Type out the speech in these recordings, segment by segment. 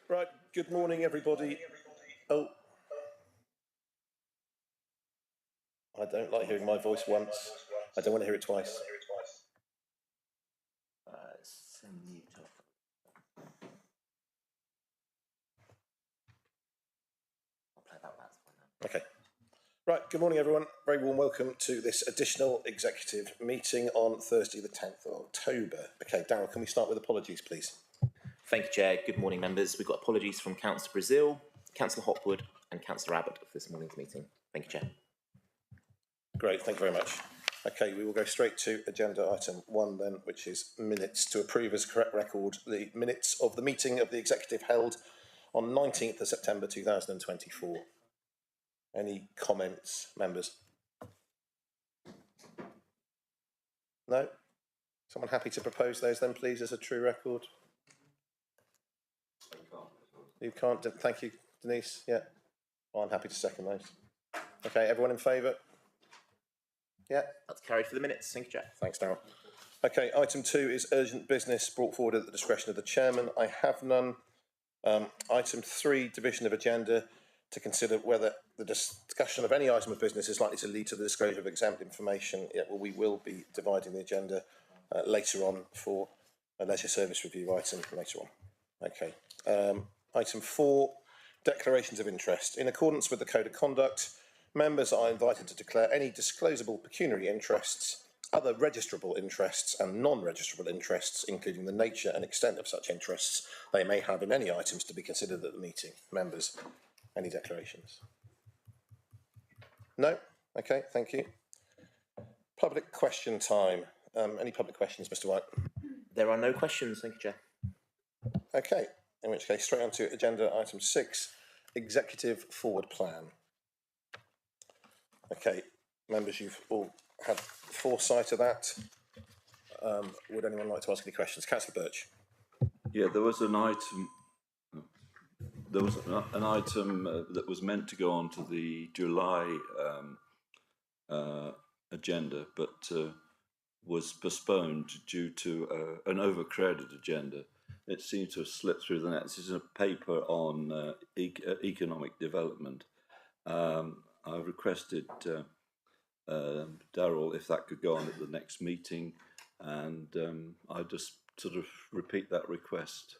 Right, good morning, everybody. Oh, I don't like hearing my voice once. I don't want to hear it twice. Okay. Right, good morning, everyone. Very warm welcome to this additional executive meeting on Thursday, the 10th of October. Okay, Darryl, can we start with apologies, please? Thank you, Chair. Good morning, members. We've got apologies from Councillor Brazil, Councillor Hopwood and Councillor Abbott for this morning's meeting. Thank you, Chair. Great, thank you very much. Okay, we will go straight to agenda item 1 then, which is minutes to approve as correct record the minutes of the meeting of the executive held on 19th of September 2024. Any comments, members? No? Someone happy to propose those then, please, as a true record? You can't, thank you, Denise. Yeah, well, I'm happy to second those. Okay, everyone in favour? Yeah. That's carried for the minutes. Thank you, Chair. Thanks, Darryl. Okay, item 2 is urgent business brought forward at the discretion of the chairman. I have none. Item 3, division of agenda, to consider whether the discussion of any item of business is likely to lead to the disclosure of exempt information. Yeah, well, we will be dividing the agenda later on for a leisure service review item later on. Okay. Item 4, declarations of interest. In accordance with the Code of Conduct, members are invited to declare any disclosable pecuniary interests, other registrable interests and non-registrable interests, including the nature and extent of such interests they may have in any items to be considered at the meeting. Members, any declarations? No? Okay, thank you. Public question time. Any public questions, Mr. White? There are no questions. Thank you, Chair. Okay, in which case straight on to agenda item 6, executive forward plan. Okay, members, you've all had foresight of that. Would anyone like to ask any questions? Councillor Birch. Yeah, there was an item. There was an item that was meant to go on to the July agenda, but was postponed due to an overcrowded agenda. It seems to have slipped through the net. This is a paper on economic development. I requested Darryl if that could go on at the next meeting, and I just sort of repeat that request.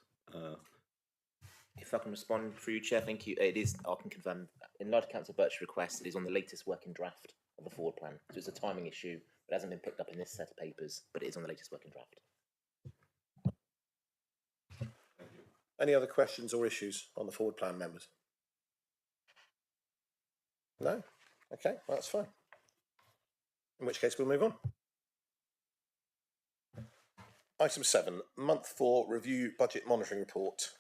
If I can respond for you, Chair, thank you. It is, I can confirm, in light of Councillor Birch's request, it is on the latest working draft of the forward plan. So it's a timing issue. It hasn't been picked up in this set of papers, but it is on the latest working draft. Any other questions or issues on the forward plan, members? No? Okay, well, that's fine. In which case we'll move on. Item 7, month 4 review budget monitoring report.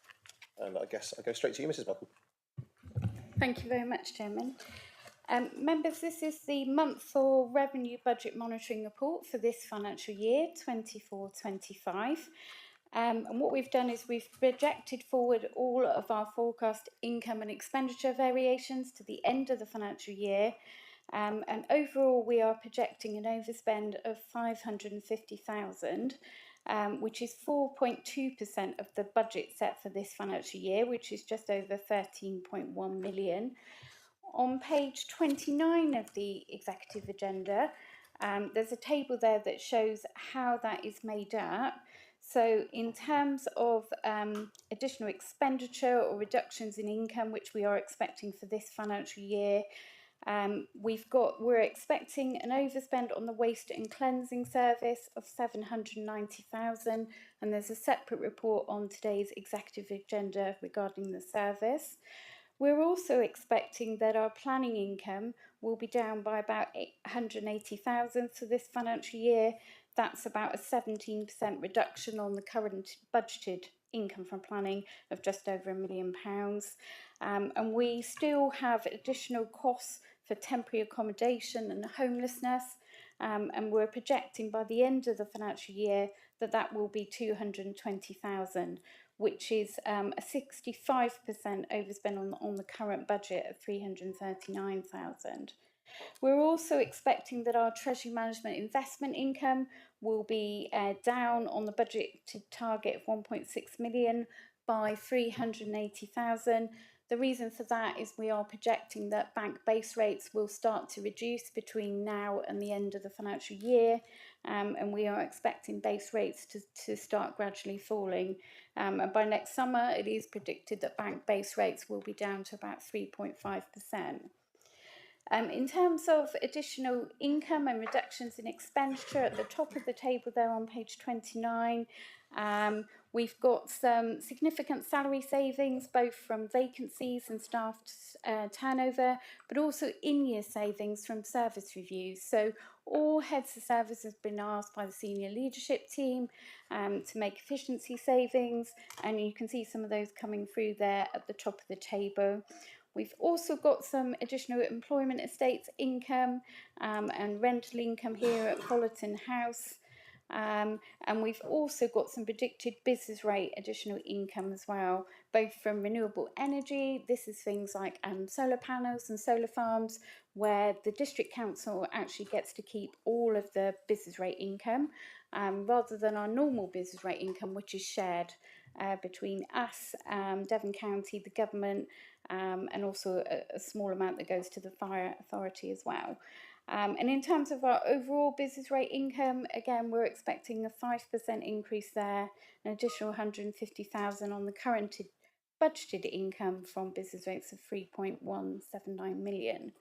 And I guess I'll go straight to you, Mrs. Buckle. Thank you very much, Chairman. Members, this is the month 4 revenue budget monitoring report for this financial year, 24-25. And what we've done is we've projected forward all of our forecast income and expenditure variations to the end of the financial year. And overall, we are projecting an overspend of 550,000, which is 4.2% of the budget set for this financial year, which is just over 13.1 million. On page 29 of the executive agenda, there's a table there that shows how that is made up. So in terms of additional expenditure or reductions in income, which we are expecting for this financial year, we're expecting an overspend on the waste and cleansing service of 790,000, and there's a separate report on today's executive agenda regarding the service. We're also expecting that our planning income will be down by about 180,000 for this financial year. That's about a 17% reduction on the current budgeted income from planning of just over £1 million. And we still have additional costs for temporary accommodation and homelessness. And we're projecting by the end of the financial year that will be 220,000, which is a 65% overspend on the current budget of 339,000. We're also expecting that our Treasury Management investment income will be down on the budgeted target of 1.6 million by 380,000. The reason for that is we are projecting that bank base rates will start to reduce between now and the end of the financial year, and we are expecting base rates to start gradually falling. And by next summer, it is predicted that bank base rates will be down to about 3.5%. In terms of additional income and reductions in expenditure, at the top of the table there on page 29, we've got some significant salary savings, both from vacancies and staff turnover, but also in-year savings from service reviews. So all heads of service have been asked by the senior leadership team to make efficiency savings, and you can see some of those coming through there at the top of the table. We've also got some additional employment estates income and rental income here at Collerton House. And we've also got some predicted business rate additional income as well, both from renewable energy. This is things like solar panels and solar farms, where the district council actually gets to keep all of the business rate income, rather than our normal business rate income, which is shared between us, Devon County, the government, and also a small amount that goes to the fire authority as well. And in terms of our overall business rate income, again, we're expecting a 5% increase there, an additional 150,000 on the current budgeted income from business rates of 3.179 million.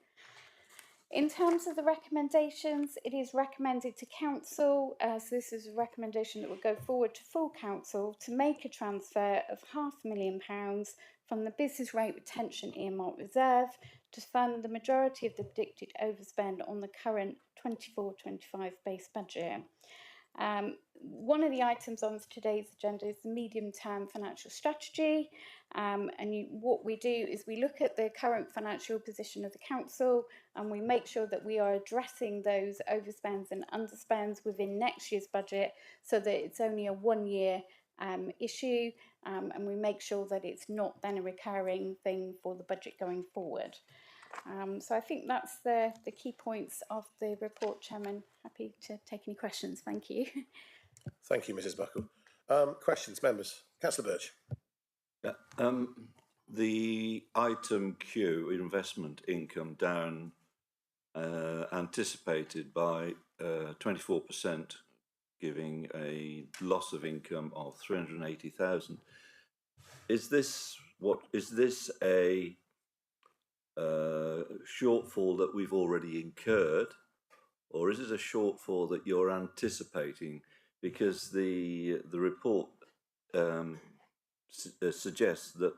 In terms of the recommendations, it is recommended to council, so this is a recommendation that will go forward to full council, to make a transfer of £500,000 from the business rate retention earmark reserve to fund the majority of the predicted overspend on the current 24-25 base budget. One of the items on today's agenda is the medium-term financial strategy, what we do is we look at the current financial position of the council, and we make sure that we are addressing those overspends and underspends within next year's budget, so that it's only a one-year issue, and we make sure that it's not then a recurring thing for the budget going forward. So I think that's the key points of the report, Chairman. Happy to take any questions. Thank you. Thank you, Mrs. Buckle. Questions, members? Councillor Birch. Yeah, the item Q, investment income, down anticipated by 24%, giving a loss of income of 380,000. Is this a shortfall that we've already incurred, or is it a shortfall that you're anticipating? Because the report suggests that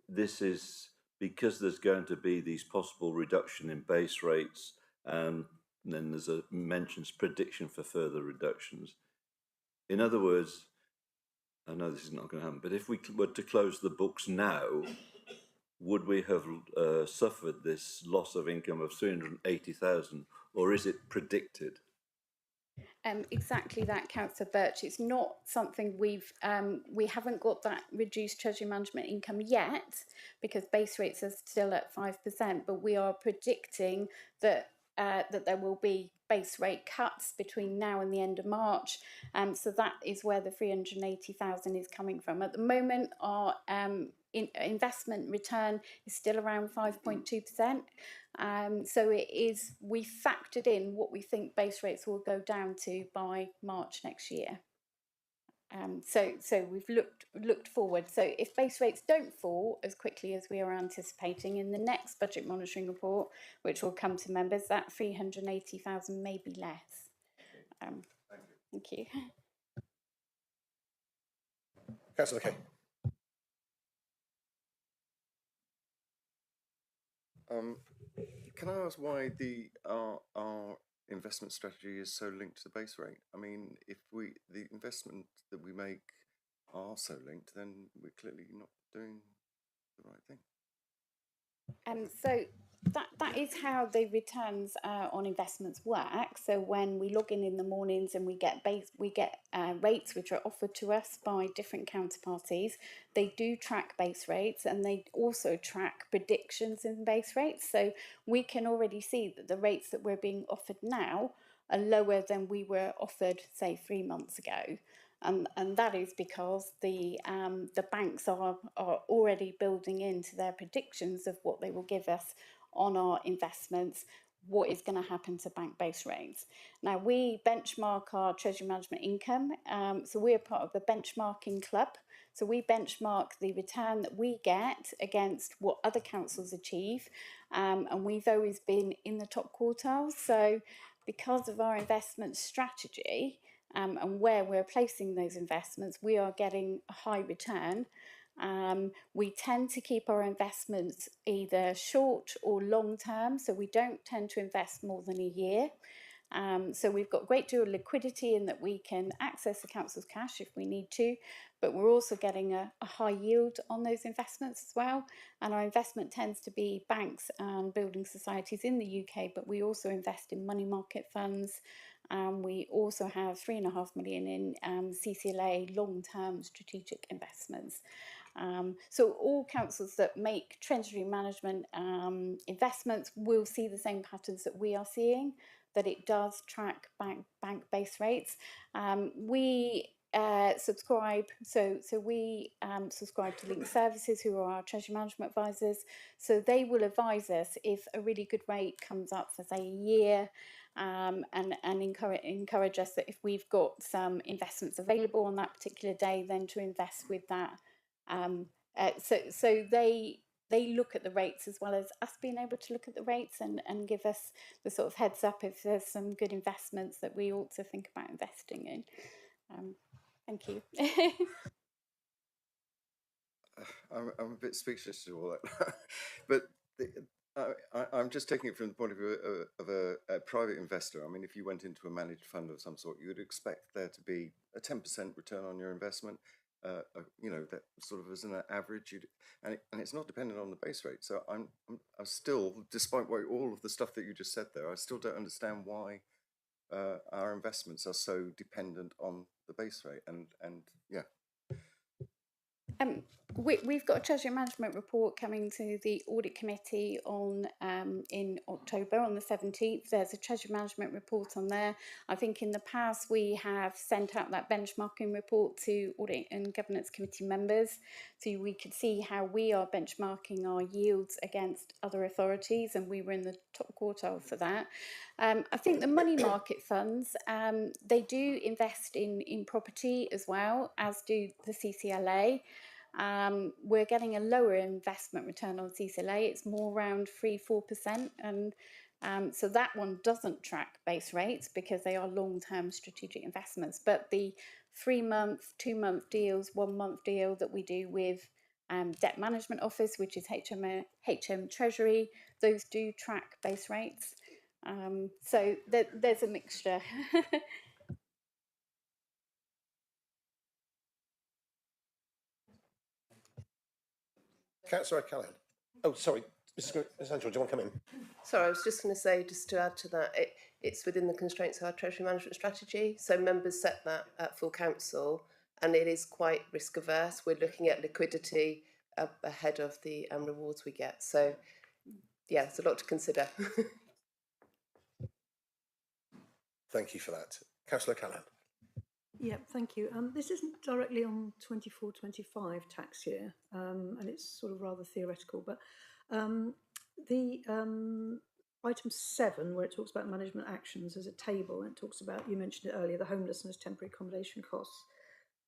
this is because there's going to be these possible reduction in base rates, and then there's a mentions prediction for further reductions. In other words, I know this is not going to happen, but if we were to close the books now, would we have suffered this loss of income of 380,000, or is it predicted? Exactly that, Councillor Birch. It's not something we haven't got that reduced treasury management income yet, because base rates are still at 5%, but we are predicting that that there will be base rate cuts between now and the end of March. So that is where the 380,000 is coming from. At the moment, our investment return is still around 5.2%. So it is, we factored in what we think base rates will go down to by March next year. So we've looked forward. So if base rates don't fall as quickly as we are anticipating in the next budget monitoring report, which will come to members, that 380,000 may be less. Thank you. Councillor Kay. Can I ask why our investment strategy is so linked to the base rate? I mean, if the investment that we make are so linked, then we're clearly not doing the right thing. So that is how the returns on investments work. So when we log in the mornings and we get rates which are offered to us by different counterparties, they do track base rates, and they also track predictions in base rates. So we can already see that the rates that we're being offered now are lower than we were offered, say, 3 months ago. and that is because the banks are already building into their predictions of what they will give us on our investments what is going to happen to bank base rates. Now, we benchmark our treasury management income, so we're part of the benchmarking club. So we benchmark the return that we get against what other councils achieve, and we've always been in the top quartile. So because of our investment strategy and where we're placing those investments, we are getting a high return. We tend to keep our investments either short or long term, so we don't tend to invest more than a year. So we've got a great deal of liquidity in that we can access the council's cash if we need to, but we're also getting a high yield on those investments as well. And our investment tends to be banks and building societies in the UK, but we also invest in money market funds. We also have 3.5 million in CCLA long-term strategic investments. So all councils that make treasury management investments will see the same patterns that we are seeing, that it does track bank base rates. We subscribe, so we subscribe to Link Services, who are our treasury management advisors. So they will advise us if a really good rate comes up for, say, a year, and encourage us that if we've got some investments available on that particular day, then to invest with that. So they look at the rates as well as us being able to look at the rates and give us the sort of heads up if there's some good investments that we ought to think about investing in. Thank you. I'm a bit speechless to all that, but I'm just taking it from the point of view of a private investor. I mean, if you went into a managed fund of some sort, you would expect there to be a 10% return on your investment. You know, that sort of as an average, and it's not dependent on the base rate. So I'm still, despite all of the stuff that you just said there, I still don't understand why our investments are so dependent on the base rate. And yeah. We've got a treasury management report coming to the audit committee on in October on the 17th. There's a treasury management report on there. I think in the past we have sent out that benchmarking report to audit and governance committee members, so we could see how we are benchmarking our yields against other authorities, and we were in the top quartile for that. I think the money market funds, they do invest in property as well, as do the CCLA. We're getting a lower investment return on CCLA. It's more around 3-4%, and so that one doesn't track base rates because they are long-term strategic investments. But the 3-month, 2-month deals, 1-month deal that we do with Debt Management Office, which is HM Treasury, those do track base rates. So there's a mixture. Councillor O'Callaghan. Oh, sorry, Ms. Angel, do you want to come in? Sorry, I was just going to say, just to add to that, it's within the constraints of our treasury management strategy. So members set that at full council, and it is quite risk averse. We're looking at liquidity ahead of the rewards we get. So yeah, it's a lot to consider. Thank you for that. Councillor O'Callaghan. Yeah, thank you. This isn't directly on 24-25 tax year, and it's sort of rather theoretical, but the item 7, where it talks about management actions, there's a table, and it talks about, you mentioned it earlier, the homelessness temporary accommodation costs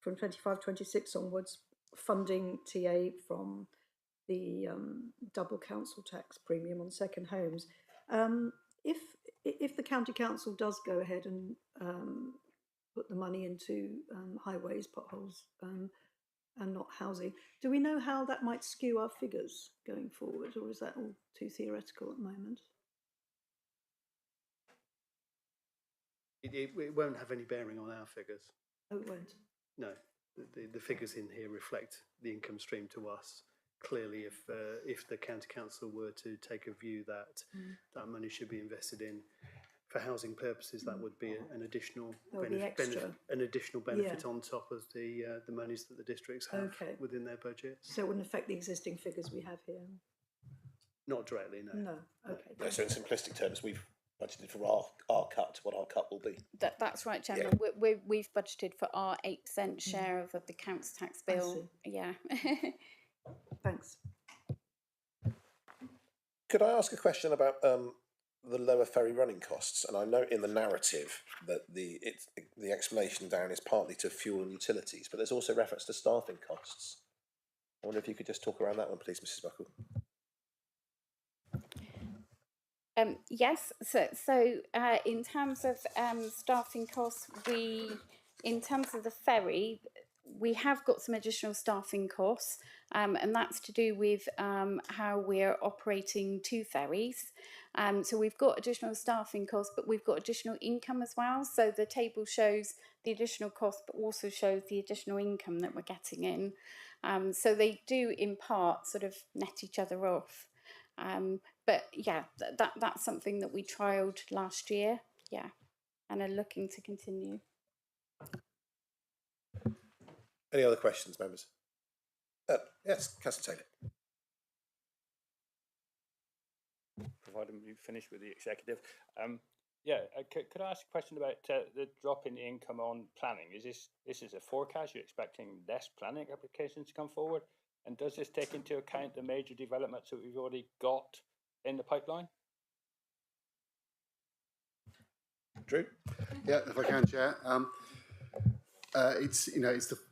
from 25-26 onwards, funding TA from the double council tax premium on second homes. If the county council does go ahead and put the money into highways, potholes, and not housing, do we know how that might skew our figures going forward, or is that all too theoretical at the moment? It won't have any bearing on our figures. Oh, it won't? No, the figures in here reflect the income stream to us. Clearly, if the county council were to take a view that that money should be invested in for housing purposes, that would be an additional benefit on top of the monies that the districts have within their budget. So it wouldn't affect the existing figures we have here? Not directly, no. No, okay. No, so in simplistic terms, we've budgeted for our cut, what our cut will be. That's right, Chairman. We've budgeted for our 8% share of the council tax bill. Yeah. Thanks. Could I ask a question about the lower ferry running costs? And I note in the narrative that the explanation down is partly to fuel and utilities, but there's also reference to staffing costs. I wonder if you could just talk around that one, please, Mrs. Buckle. Yes, so in terms of staffing costs, in terms of the ferry, we have got some additional staffing costs, and that's to do with how we're operating 2 ferries. So we've got additional staffing costs, but we've got additional income as well. So the table shows the additional cost, but also shows the additional income that we're getting in. So they do, in part, sort of net each other off. But yeah, that's something that we trialled last year, yeah, and are looking to continue. Any other questions, members? Yes, Councillor Taylor. Providing you finish with the executive. Could I ask a question about the drop in income on planning? Is this is a forecast? You're expecting less planning applications to come forward? And does this take into account the major developments that we've already got in the pipeline? Drew? Yeah, if I can, Chair.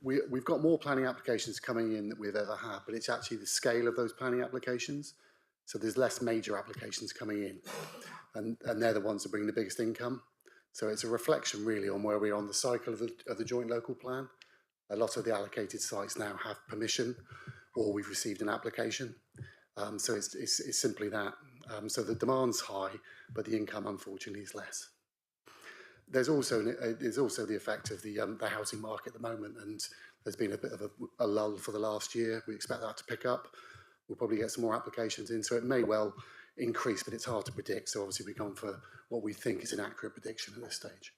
We've got more planning applications coming in than we've ever had, but it's actually the scale of those planning applications. So there's less major applications coming in, and they're the ones that bring the biggest income. So it's a reflection really on where we are on the cycle of the joint local plan. A lot of the allocated sites now have permission, or we've received an application. So it's simply that. So the demand's high, but the income unfortunately is less. There's also the effect of the housing market at the moment, and there's been a bit of a lull for the last year. We expect that to pick up. We'll probably get some more applications in, so it may well increase, but it's hard to predict. So obviously we've gone for what we think is an accurate prediction at this stage.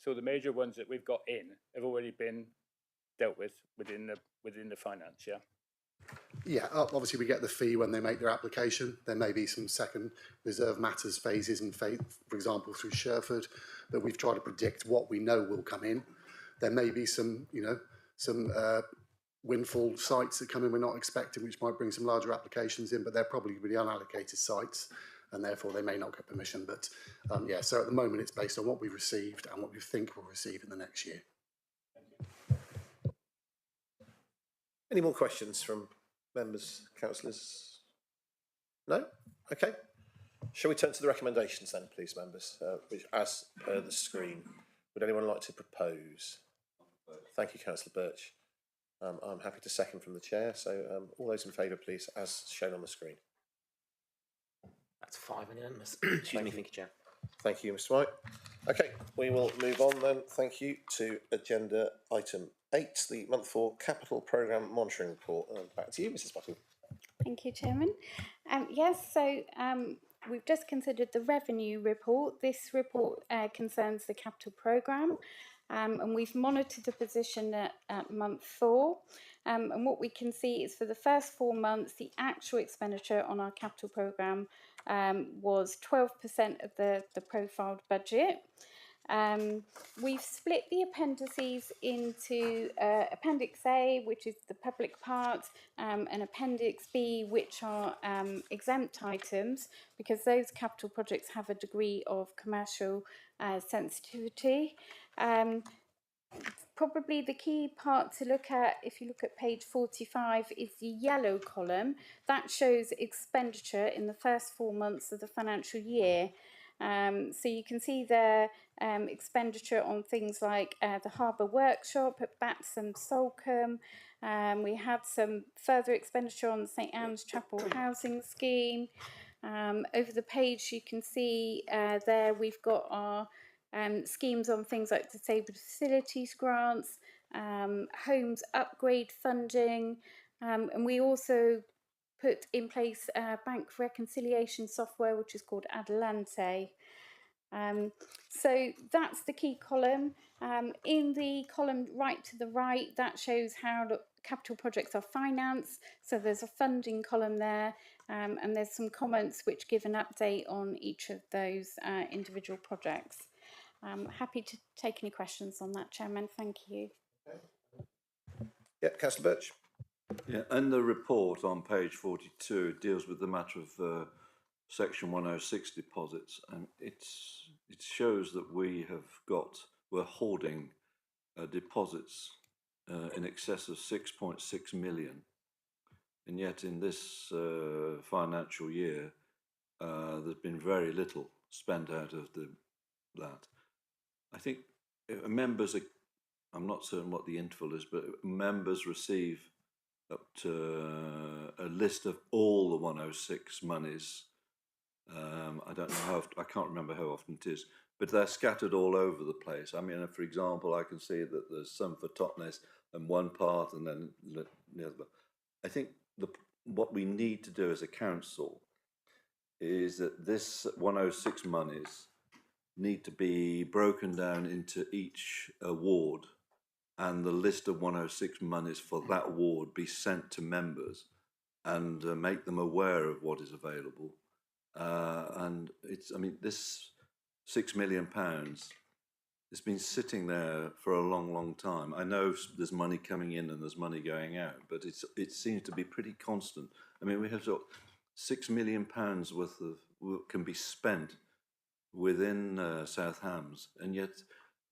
So the major ones that we've got in have already been dealt with within the finance, yeah? Yeah, obviously we get the fee when they make their application. There may be some second reserve matters phases, and for example through Sherford, that we've tried to predict what we know will come in. There may be some windfall sites that come in we're not expecting, which might bring some larger applications in, but they're probably really unallocated sites, and therefore they may not get permission. But so at the moment it's based on what we've received and what we think we'll receive in the next year. Any more questions from members, councillors? No? Okay. Shall we turn to the recommendations then, please, members, which, as per the screen, would anyone like to propose? Thank you, Councillor Birch. I'm happy to second from the chair, so all those in favour, please, as shown on the screen. That's 5 unanimous. Excuse me, thank you, Chair. Thank you, Mr. White. Okay, we will move on then, thank you, to agenda item 8, the month 4 capital programme monitoring report. Back to you, Mrs. Buckle. Thank you, Chairman. We've just considered the revenue report. This report concerns the capital programme, and we've monitored the position at month 4. And what we can see is for the first 4 months, the actual expenditure on our capital programme was 12% of the profiled budget. We've split the appendices into Appendix A, which is the public part, and Appendix B, which are exempt items, because those capital projects have a degree of commercial sensitivity. Probably the key part to look at, if you look at page 45, is the yellow column. That shows expenditure in the first 4 months of the financial year. So you can see there expenditure on things like the harbour workshop at Batson Salcombe. We had some further expenditure on the St Anne's Chapel housing scheme. Over the page you can see there we've got our schemes on things like disabled facilities grants, homes upgrade funding, and we also put in place bank reconciliation software which is called Adelante. So that's the key column. In the column right to the right, that shows how capital projects are financed, so there's a funding column there, and there's some comments which give an update on each of those individual projects. Happy to take any questions on that, Chairman. Thank you. Yeah, Councillor Birch. Yeah, and the report on page 42 deals with the matter of Section 106 deposits, and it shows that we're holding deposits in excess of 6.6 million, and yet in this financial year there's been very little spent out of that. I think members are, I'm not certain what the interval is, but members receive up to a list of all the 106 monies. I don't know how, I can't remember how often it is, but they're scattered all over the place. I mean, for example, I can see that there's some for Totnes in one part and then the other. I think what we need to do as a council is that this 106 monies need to be broken down into each ward, and the list of 106 monies for that ward be sent to members and make them aware of what is available. And it's, I mean, this £6 million has been sitting there for a long, long time. I know there's money coming in and there's money going out, but it seems to be pretty constant. I mean, we have sort of £6 million worth of can be spent within South Hams, and yet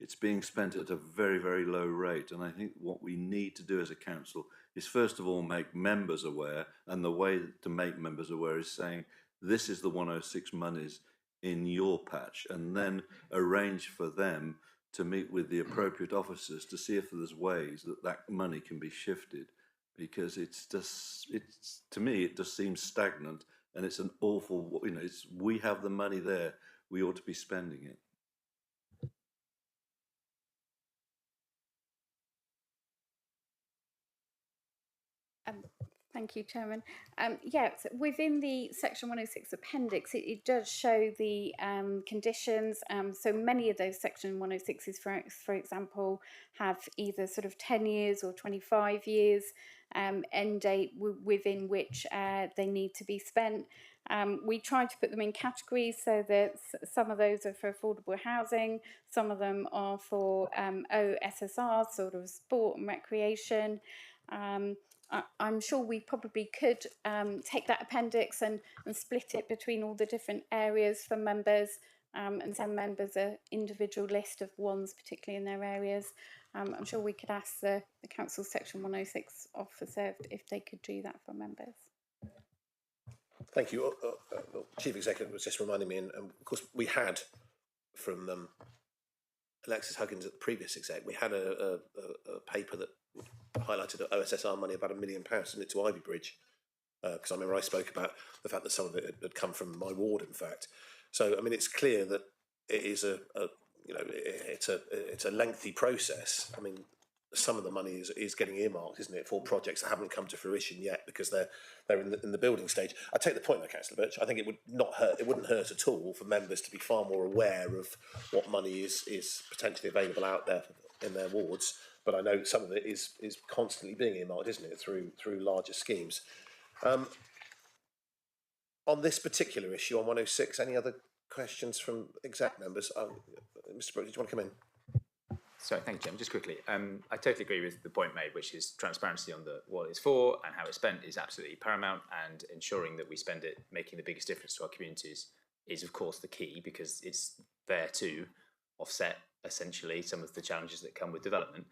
it's being spent at a very, very low rate. And I think what we need to do as a council is first of all make members aware, and the way to make members aware is saying this is the 106 monies in your patch, and then arrange for them to meet with the appropriate officers to see if there's ways that that money can be shifted, because it's to me it just seems stagnant, and it's an awful, you know, we have the money there, we ought to be spending it. Thank you, Chairman. Yes, within the Section 106 appendix, it does show the conditions. So many of those Section 106s, for example, have either sort of 10 years or 25 years end date within which they need to be spent. We try to put them in categories so that some of those are for affordable housing, some of them are for OSSR, sort of sport and recreation. I'm sure we probably could take that appendix and split it between all the different areas for members and send members an individual list of ones, particularly in their areas. I'm sure we could ask the Council Section 106 officer if they could do that for members. Thank you. Chief Executive was just reminding me, and of course we had from Alexis Huggins at the previous exec, we had a paper that highlighted OSSR money, about £1 million, sent it to Ivy Bridge, because I remember I spoke about the fact that some of it had come from my ward, in fact. So I mean, it's clear that it is it's a lengthy process. I mean, some of the money is getting earmarked, isn't it, for projects that haven't come to fruition yet because they're in the building stage. I take the point though, Councillor Birch. I think it wouldn't hurt at all for members to be far more aware of what money is potentially available out there in their wards. But I know some of it is constantly being earmarked, isn't it, through larger schemes. On this particular issue, on 106, any other questions from exec members? Mr. Brooks, do you want to come in? Sorry, thank you, Jim. Just quickly, I totally agree with the point made, which is transparency on what it's for and how it's spent is absolutely paramount, and ensuring that we spend it making the biggest difference to our communities is, of course, the key, because it's there to offset, essentially, some of the challenges that come with development.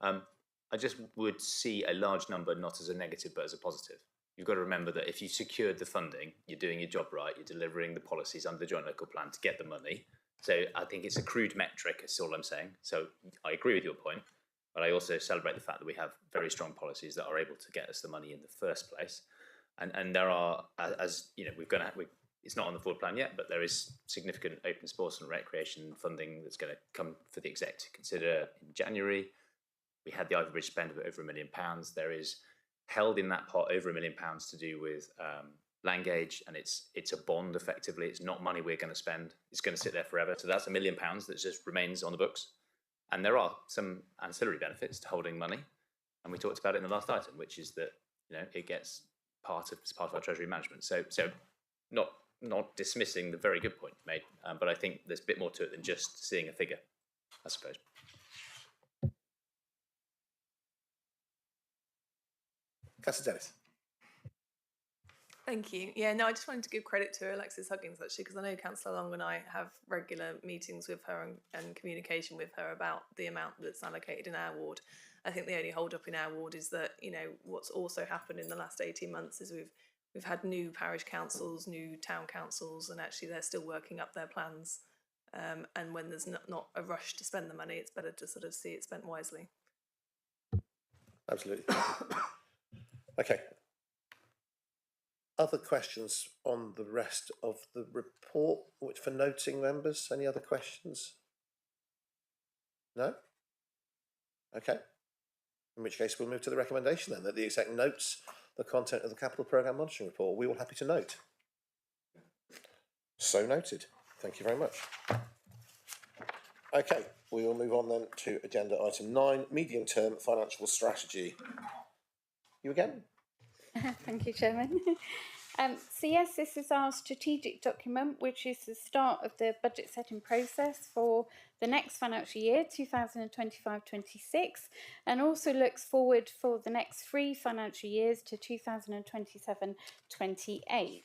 I just would see a large number not as a negative but as a positive. You've got to remember that if you secured the funding, you're doing your job right, you're delivering the policies under the Joint Local Plan to get the money. So I think it's a crude metric, that's all I'm saying. So I agree with your point, but I also celebrate the fact that we have very strong policies that are able to get us the money in the first place. And there are, as you know, it's not on the forward plan yet, but there is significant open sports and recreation funding that's going to come for the exec to consider in January. We had the Ivy Bridge spend of over £1 million. There is held in that pot over £1 million to do with Langage, and it's a bond effectively. It's not money we're going to spend. It's going to sit there forever. So that's £1 million that just remains on the books. And there are some ancillary benefits to holding money. And we talked about it in the last item, which is that it gets part of our treasury management. So not dismissing the very good point you made, but I think there's a bit more to it than just seeing a figure, I suppose. Councillor Dennis. Thank you. Yeah, no, I just wanted to give credit to Alexis Huggins, actually, because I know Councillor Long and I have regular meetings with her and communication with her about the amount that's allocated in our ward. I think the only hold up in our ward is that, what's also happened in the last 18 months is we've had new parish councils, new town councils, and actually they're still working up their plans. And when there's not a rush to spend the money, it's better to sort of see it spent wisely. Absolutely. Okay. Other questions on the rest of the report, which for noting members? Any other questions? No? Okay. In which case we'll move to the recommendation then, that the exec notes the content of the capital programme monitoring report. We all happy to note? So noted. Thank you very much. Okay, we will move on then to agenda item 9, medium-term financial strategy. You again? Thank you, Chairman. So yes, this is our strategic document, which is the start of the budget setting process for the next financial year, 2025-26, and also looks forward for the next 3 financial years to 2027-28.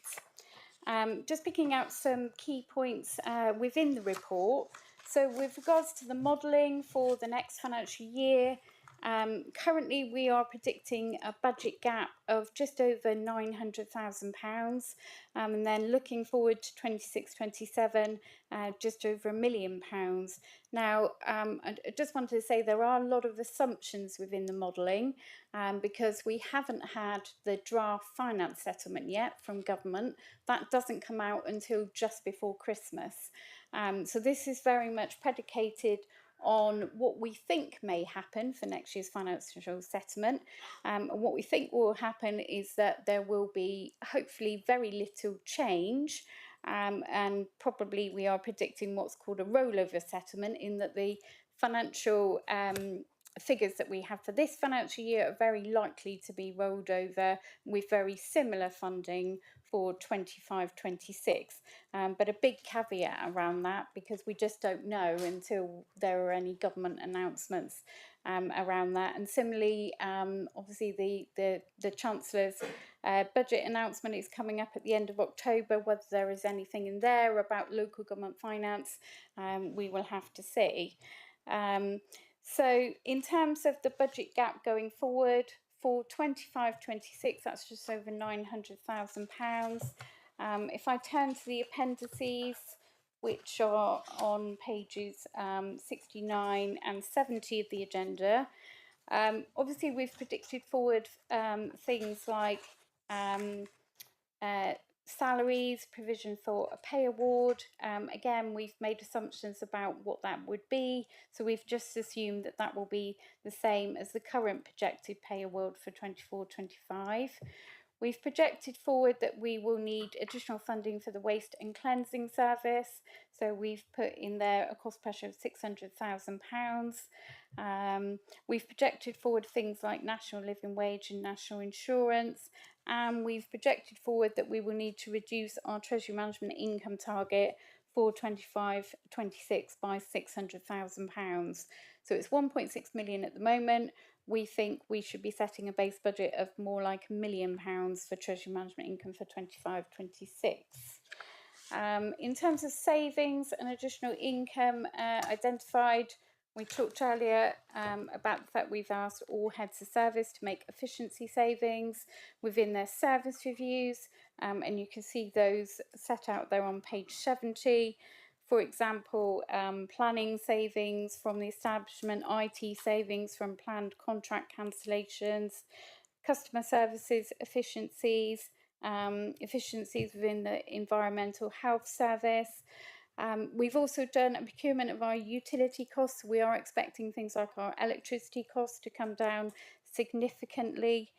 Just picking out some key points within the report. So with regards to the modelling for the next financial year, currently we are predicting a budget gap of just over £900,000, and then looking forward to 26-27, just over £1 million. Now, I just wanted to say there are a lot of assumptions within the modelling, because we haven't had the draft finance settlement yet from government. That doesn't come out until just before Christmas. So this is very much predicated on what we think may happen for next year's financial settlement. And what we think will happen is that there will be hopefully very little change, and probably we are predicting what's called a rollover settlement, in that the financial figures that we have for this financial year are very likely to be rolled over with very similar funding for 25-26, but a big caveat around that, because we just don't know until there are any government announcements around that. And similarly, obviously the Chancellor's budget announcement is coming up at the end of October. Whether there is anything in there about local government finance, we will have to see. So in terms of the budget gap going forward, for 25-26, that's just over £900,000. If I turn to the appendices, which are on pages 69 and 70 of the agenda, obviously we've predicted forward things like salaries, provision for a pay award. Again, we've made assumptions about what that would be, so we've just assumed that that will be the same as the current projected pay award for 24-25. We've projected forward that we will need additional funding for the waste and cleansing service, so we've put in there a cost pressure of £600,000. We've projected forward things like national living wage and national insurance, and we've projected forward that we will need to reduce our treasury management income target for 25-26 by £600,000. So it's 1.6 million at the moment. We think we should be setting a base budget of more like £1 million for treasury management income for 25-26. In terms of savings and additional income identified, we talked earlier about the fact we've asked all heads of service to make efficiency savings within their service reviews, and you can see those set out there on page 70. For example, planning savings from the establishment, IT savings from planned contract cancellations, customer services efficiencies, efficiencies within the environmental health service. We've also done a procurement of our utility costs. We are expecting things like our electricity costs to come down significantly,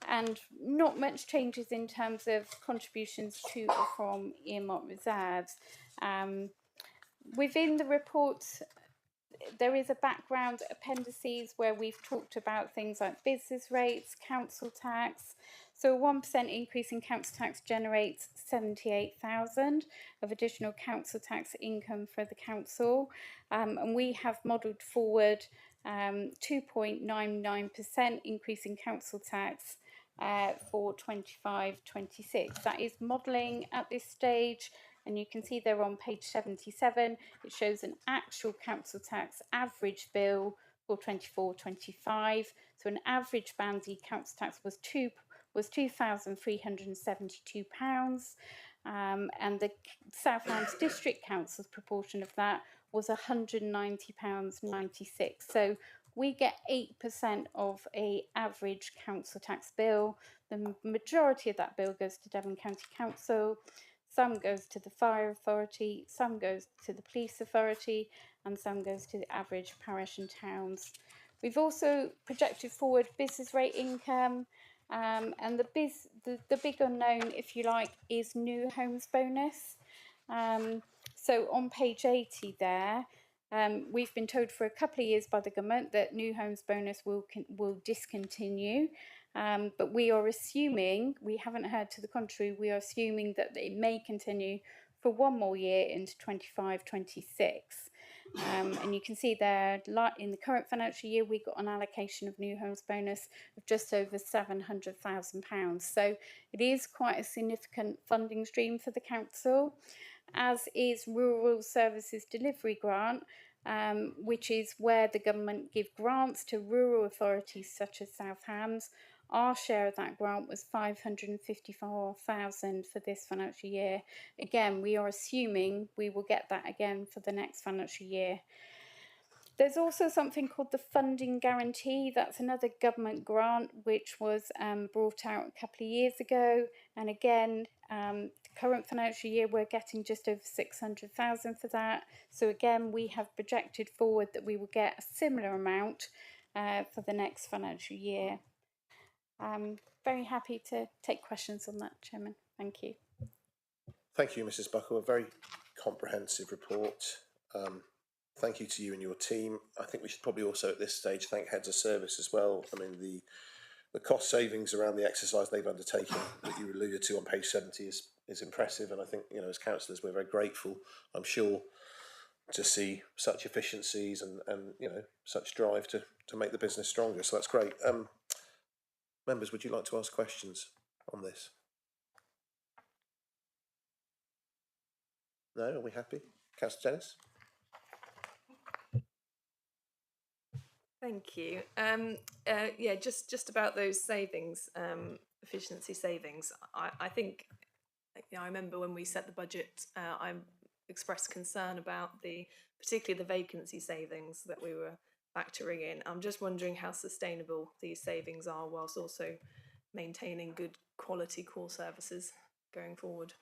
and not much changes in terms of contributions to or from earmark reserves. Within the report, there is a background appendices where we've talked about things like business rates, council tax. So a 1% increase in council tax generates 78,000 of additional council tax income for the council. And we have modelled forward 2.99% increase in council tax for 25-26. That is modelling at this stage, and you can see there on page 77 it shows an actual council tax average bill for 24-25. So an average Bandy council tax was £2,372, and the South Hants District Council's proportion of that was £190.96. So we get 8% of a average council tax bill. The majority of that bill goes to Devon County Council, some goes to the fire authority, some goes to the police authority, and some goes to the average parish and towns. We've also projected forward business rate income, and the big unknown, if you like, is new homes bonus. So on page 80 there, we've been told for a couple of years by the government that new homes bonus will discontinue, but we are assuming, we haven't heard to the contrary, we are assuming that it may continue for one more year into 25-26. And you can see there, in the current financial year, we got an allocation of new homes bonus of just over £700,000. So it is quite a significant funding stream for the council, as is Rural Services Delivery Grant, which is where the government give grants to rural authorities such as South Hants. Our share of that grant was £554,000 for this financial year. Again, we are assuming we will get that again for the next financial year. There's also something called the funding guarantee. That's another government grant which was brought out a couple of years ago. And again, the current financial year, we're getting just over 600,000 for that. So again, we have projected forward that we will get a similar amount for the next financial year. I'm very happy to take questions on that, Chairman. Thank you. Thank you, Mrs. Buckle. A very comprehensive report. Thank you to you and your team. I think we should probably also at this stage thank heads of service as well. I mean, the cost savings around the exercise they've undertaken that you alluded to on page 70 is impressive, and I think, you know, as councillors we're very grateful, I'm sure, to see such efficiencies and you know, such drive to make the business stronger. So that's great. Members, would you like to ask questions on this? No, are we happy? Councillor Dennis? Thank you. Yeah, just about those savings, efficiency savings. I think, you know, I remember when we set the budget, I expressed concern about particularly the vacancy savings that we were factoring in. I'm just wondering how sustainable these savings are whilst also maintaining good quality core services going forward.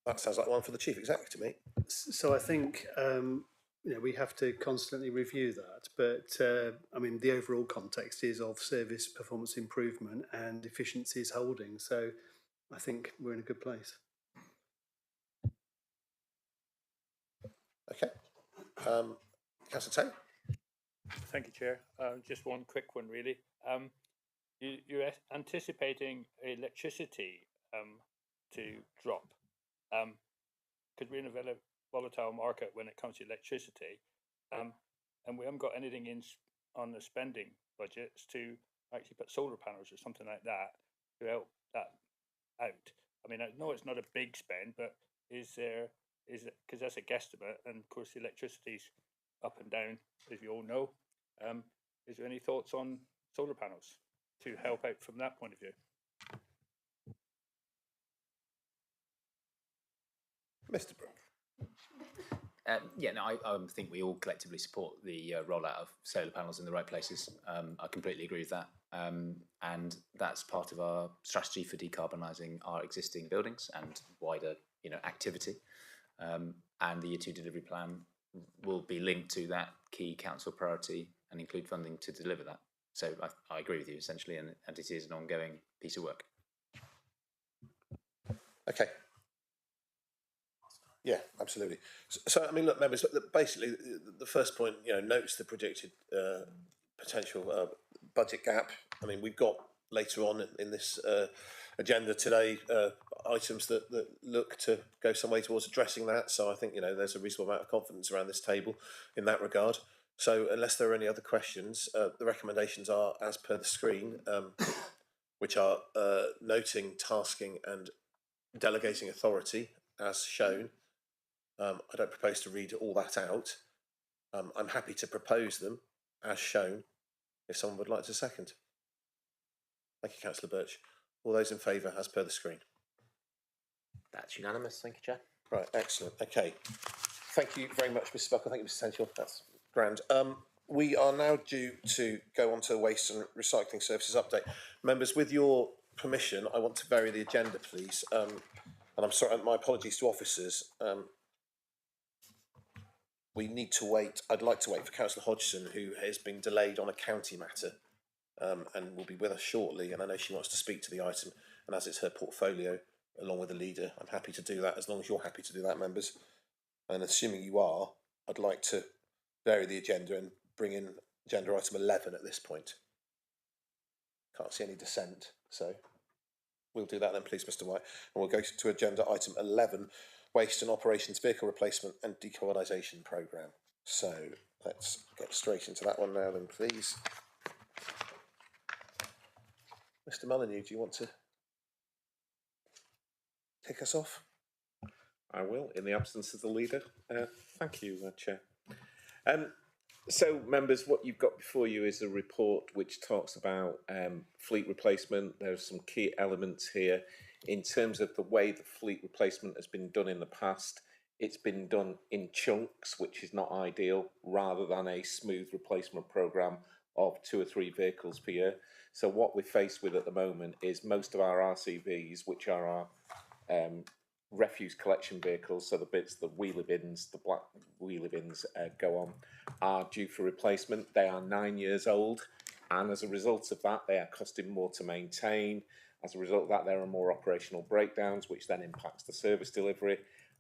That sounds like one for the Chief Executive to me. So I think you know, we have to constantly review that, but I mean, the overall context is of service performance improvement and efficiencies holding. So I think we're in a good place. Okay. Councillor Taylor? Thank you, Chair. Just one quick one, really. You're anticipating electricity to drop. Because we're in a very volatile market when it comes to electricity, and we haven't got anything in on the spending budgets to actually put solar panels or something like that to help that out. I mean, I know it's not a big spend, but is it, because that's a guesstimate, and of course the electricity's up and down, as you all know. Is there any thoughts on solar panels to help out from that point of view? Mr. Brooke? Yeah, no, I think we all collectively support the rollout of solar panels in the right places. I completely agree with that. And that's part of our strategy for decarbonising our existing buildings and wider, you know, activity. And the Year 2 delivery plan will be linked to that key council priority and include funding to deliver that. So I agree with you essentially, and it is an ongoing piece of work. Okay. Yeah, absolutely. So I mean, look, members. Basically, the first point, notes the predicted potential budget gap. I mean, we've got later on in this agenda today items that look to go some way towards addressing that. So I think there's a reasonable amount of confidence around this table in that regard. So unless there are any other questions, the recommendations are as per the screen, which are noting, tasking, and delegating authority as shown. I don't propose to read all that out. I'm happy to propose them as shown if someone would like to second. Thank you, Councillor Birch. All those in favour as per the screen. That's unanimous. Thank you, Chair. Right, excellent. Okay. Thank you very much, Mr. Buckle. Thank you, Mr. Sensual. That's grand. We are now due to go on to the Waste and Recycling Services update. Members, with your permission, I want to vary the agenda, please. And I'm sorry, my apologies to officers. We need to wait. I'd like to wait for Councillor Hodgson, who has been delayed on a county matter, and will be with us shortly. And I know she wants to speak to the item, and as it's her portfolio, along with the leader, I'm happy to do that as long as you're happy to do that, members. And assuming you are, I'd like to vary the agenda and bring in agenda item 11 at this point. Can't see any dissent, so we'll do that then, please, Mr. White. And we'll go to agenda item 11. Waste and Operations Vehicle Replacement and Decarbonisation Programme. So let's get straight into that one now then, please. Mr. Molyneux, do you want to kick us off? I will, in the absence of the leader. Thank you, Chair. So, members, what you've got before you is a report which talks about fleet replacement. There are some key elements here. In terms of the way the fleet replacement has been done in the past, it's been done in chunks, which is not ideal, rather than a smooth replacement programme of 2 or 3 vehicles per year. So what we're faced with at the moment is most of our RCVs, which are our refuse collection vehicles, so the bits, the wheelie bins, the black wheelie bins go on, are due for replacement. They are 9 years old, and as a result of that, they are costing more to maintain. As a result of that, there are more operational breakdowns, which then impacts the service delivery,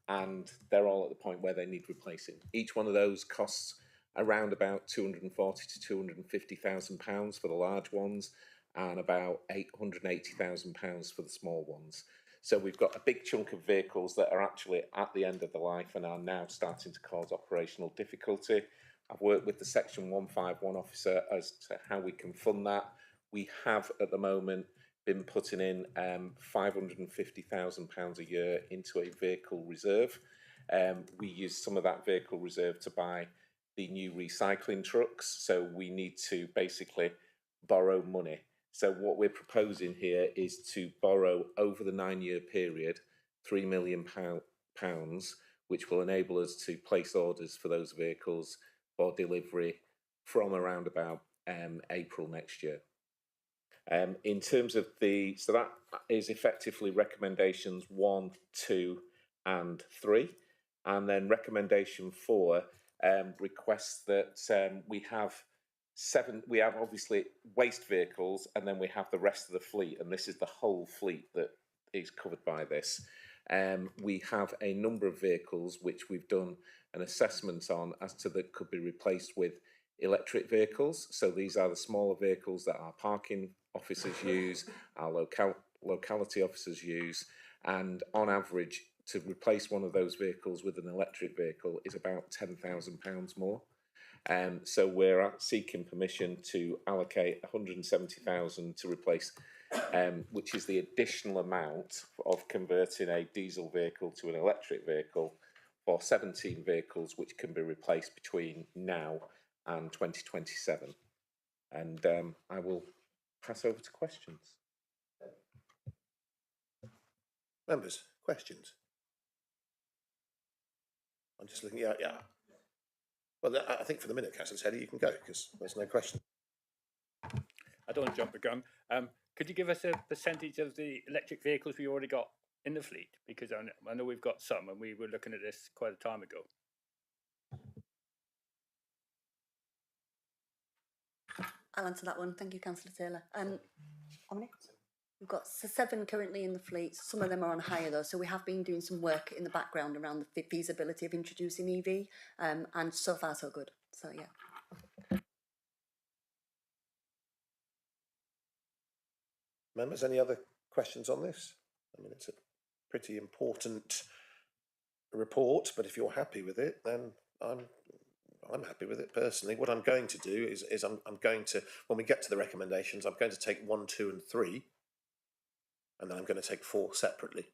and they're all at the point where they need replacing. Each one of those costs around about £240,000 to £250,000 for the large ones, and about £880,000 for the small ones. So we've got a big chunk of vehicles that are actually at the end of the life and are now starting to cause operational difficulty. I've worked with the Section 151 officer as to how we can fund that. We have at the moment been putting in £550,000 a year into a vehicle reserve. We use some of that vehicle reserve to buy the new recycling trucks, so we need to basically borrow money. So what we're proposing here is to borrow over the 9-year period £3 million, which will enable us to place orders for those vehicles for delivery from around about April next year. In terms of so that is effectively recommendations 1, 2 and 3, and then recommendation 4 requests that we have obviously waste vehicles, and then we have the rest of the fleet, and this is the whole fleet that is covered by this. We have a number of vehicles which we've done an assessment on as to that could be replaced with electric vehicles. So these are the smaller vehicles that our parking officers use, our locality officers use, and on average to replace one of those vehicles with an electric vehicle is about £10,000 more. So we're seeking permission to allocate £170,000 to replace, which is the additional amount of converting a diesel vehicle to an electric vehicle for 17 vehicles, which can be replaced between now and 2027. And I will pass over to questions. Members, questions? I'm just looking, yeah. Well, I think for the minute, Councillor Teddy, you can go, because there's no question. I don't want to jump the gun. Could you give us a percentage of the electric vehicles we already got in the fleet? Because I know we've got some, and we were looking at this quite a time ago. I'll answer that one. Thank you, Councillor Taylor. How many? We've got 7 currently in the fleet. Some of them are on hire though, so we have been doing some work in the background around the feasibility of introducing EV, and so far so good. So yeah. Members, any other questions on this? I mean, it's a pretty important report, but if you're happy with it, then I'm happy with it personally. What I'm going to do is I'm going to, when we get to the recommendations, I'm going to take 1, 2 and 3, and then I'm going to take 4 separately.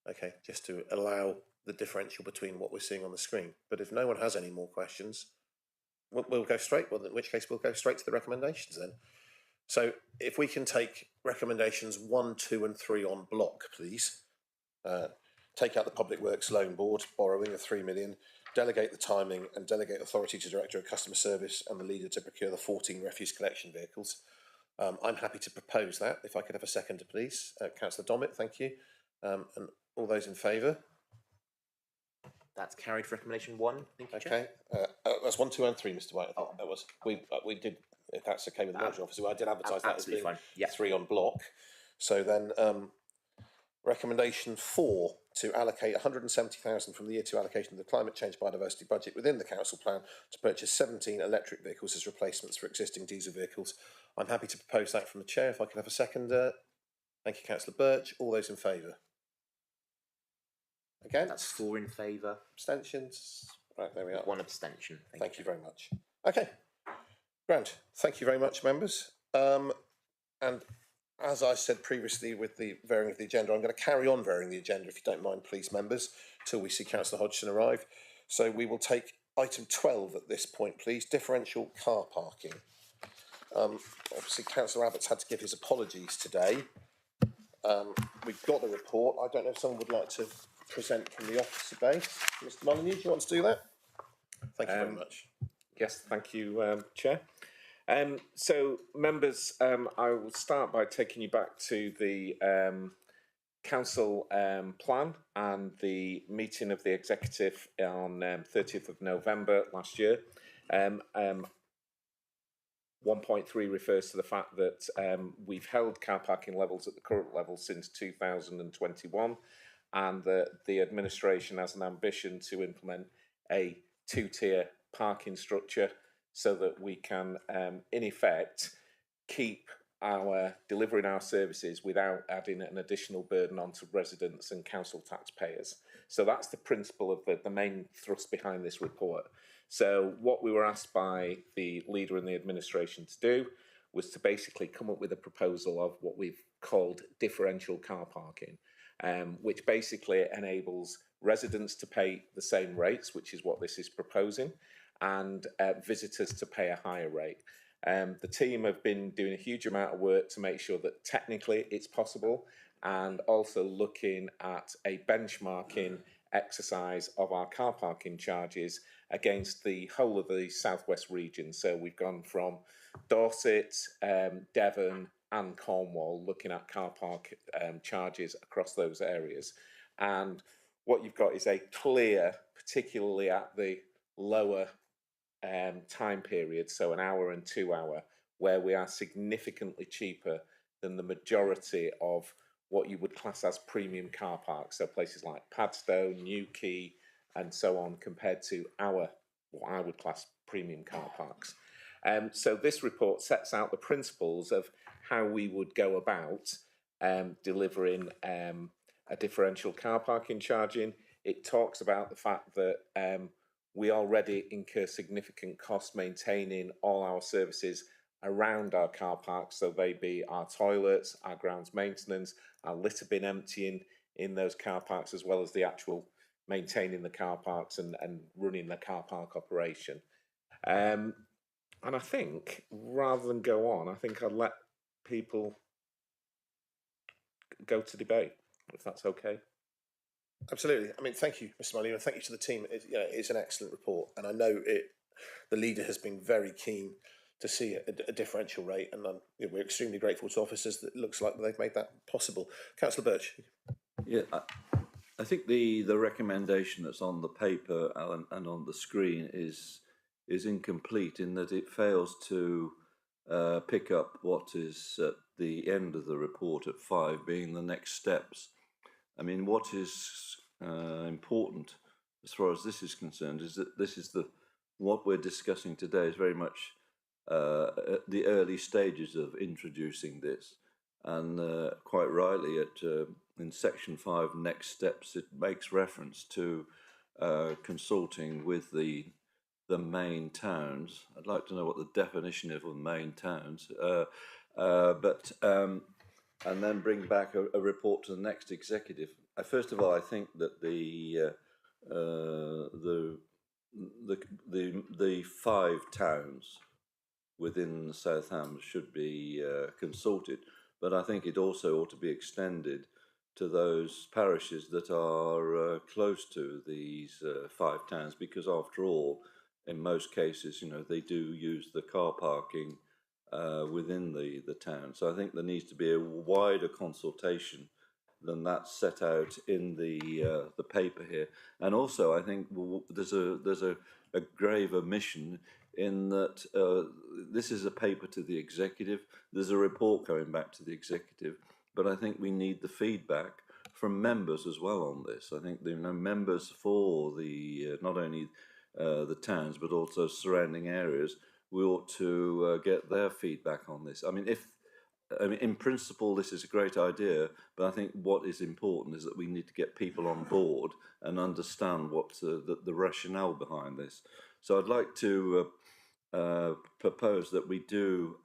Okay, just to allow the differential between what we're seeing on the screen. But if no one has any more questions, we'll go straight, well, in which case we'll go straight to the recommendations then. So if we can take recommendations 1, 2 and 3 on block, please. Take out the Public Works Loan Board, borrowing of 3 million, delegate the timing and delegate authority to Director of Customer Service and the leader to procure the 14 refuse collection vehicles. I'm happy to propose that. If I could have a seconder, please. Councillor Dommett, thank you. And all those in favour? That's carried for recommendation 1. Thank you, Okay. That's 1, 2 and 3, Mr White. I think that was. We did, if that's okay with the monitoring officer, I did advertise that as being fine. Yeah. 3 on block. So then recommendation 4 to allocate 170,000 from the year 2 allocation of the climate change biodiversity budget within the council plan to purchase 17 electric vehicles as replacements for existing diesel vehicles. I'm happy to propose that from the chair. If I could have a seconder. Thank you, Councillor Birch. All those in favour? Again? That's 4 in favour. Abstentions? Right, there we are. 1 abstention. Thank you very much. Okay, grand. Thank you very much, members. And as I said previously with the varying of the agenda, I'm going to carry on varying the agenda, if you don't mind, please, members, till we see Councillor Hodgson arrive. So we will take item 12 at this point, please, differential car parking. Obviously, Councillor Abbott's had to give his apologies today. We've got the report. I don't know if someone would like to present from the officer base. Mr Molyneux, do you want to do that? Thank you very much. Yes, thank you, Chair. So, members, I will start by taking you back to the council plan and the meeting of the executive on 30th of November last year. 1.3 refers to the fact that we've held car parking levels at the current level since 2021, and that the administration has an ambition to implement a 2-tier parking structure so that we can, in effect, keep delivering our services without adding an additional burden onto residents and council taxpayers. So that's the principle of the main thrust behind this report. So what we were asked by the leader and the administration to do was to basically come up with a proposal of what we've called differential car parking, which basically enables residents to pay the same rates, which is what this is proposing, and visitors to pay a higher rate. The team have been doing a huge amount of work to make sure that technically it's possible, and also looking at a benchmarking exercise of our car parking charges against the whole of the southwest region. So we've gone from Dorset, Devon and Cornwall, looking at car park charges across those areas. And what you've got is a clear, particularly at the lower time period, so an hour and 2 hour, where we are significantly cheaper than the majority of what you would class as premium car parks, so places like Padstow, Newquay and so on, compared to what I would class premium car parks. So this report sets out the principles of how we would go about delivering a differential car parking charging. It talks about the fact that we already incur significant costs maintaining all our services around our car parks, so they be our toilets, our grounds maintenance, our litter bin emptying in those car parks, as well as the actual maintaining the car parks and running the car park operation. And I think, rather than go on, I think I'd let people go to debate, if that's okay. Absolutely. I mean, thank you, Mr Molyneux, and thank you to the team. It's an excellent report, and I know the leader has been very keen to see a differential rate, and we're extremely grateful to officers that it looks like they've made that possible. Councillor Birch. Yeah, I think the recommendation that's on the paper and on the screen is incomplete in that it fails to pick up what is at the end of the report at 5, being the next steps. I mean, what is important as far as this is concerned is that this is what we're discussing today is very much at the early stages of introducing this. And quite rightly, in section 5, next steps, it makes reference to consulting with the main towns. I'd like to know what the definition of main towns, and then bring back a report to the next executive. First of all, I think that the 5 towns within South Hams should be consulted, but I think it also ought to be extended to those parishes that are close to these 5 towns, because after all, in most cases, they do use the car parking within the town. So I think there needs to be a wider consultation than that's set out in the paper here. And also, I think there's a grave omission in that this is a paper to the executive. There's a report going back to the executive, but I think we need the feedback from members as well on this. I think members for the not only the towns but also surrounding areas, we ought to get their feedback on this. I mean, in principle, this is a great idea, but I think what is important is that we need to get people on board and understand what the rationale behind this. So I'd like to propose that we do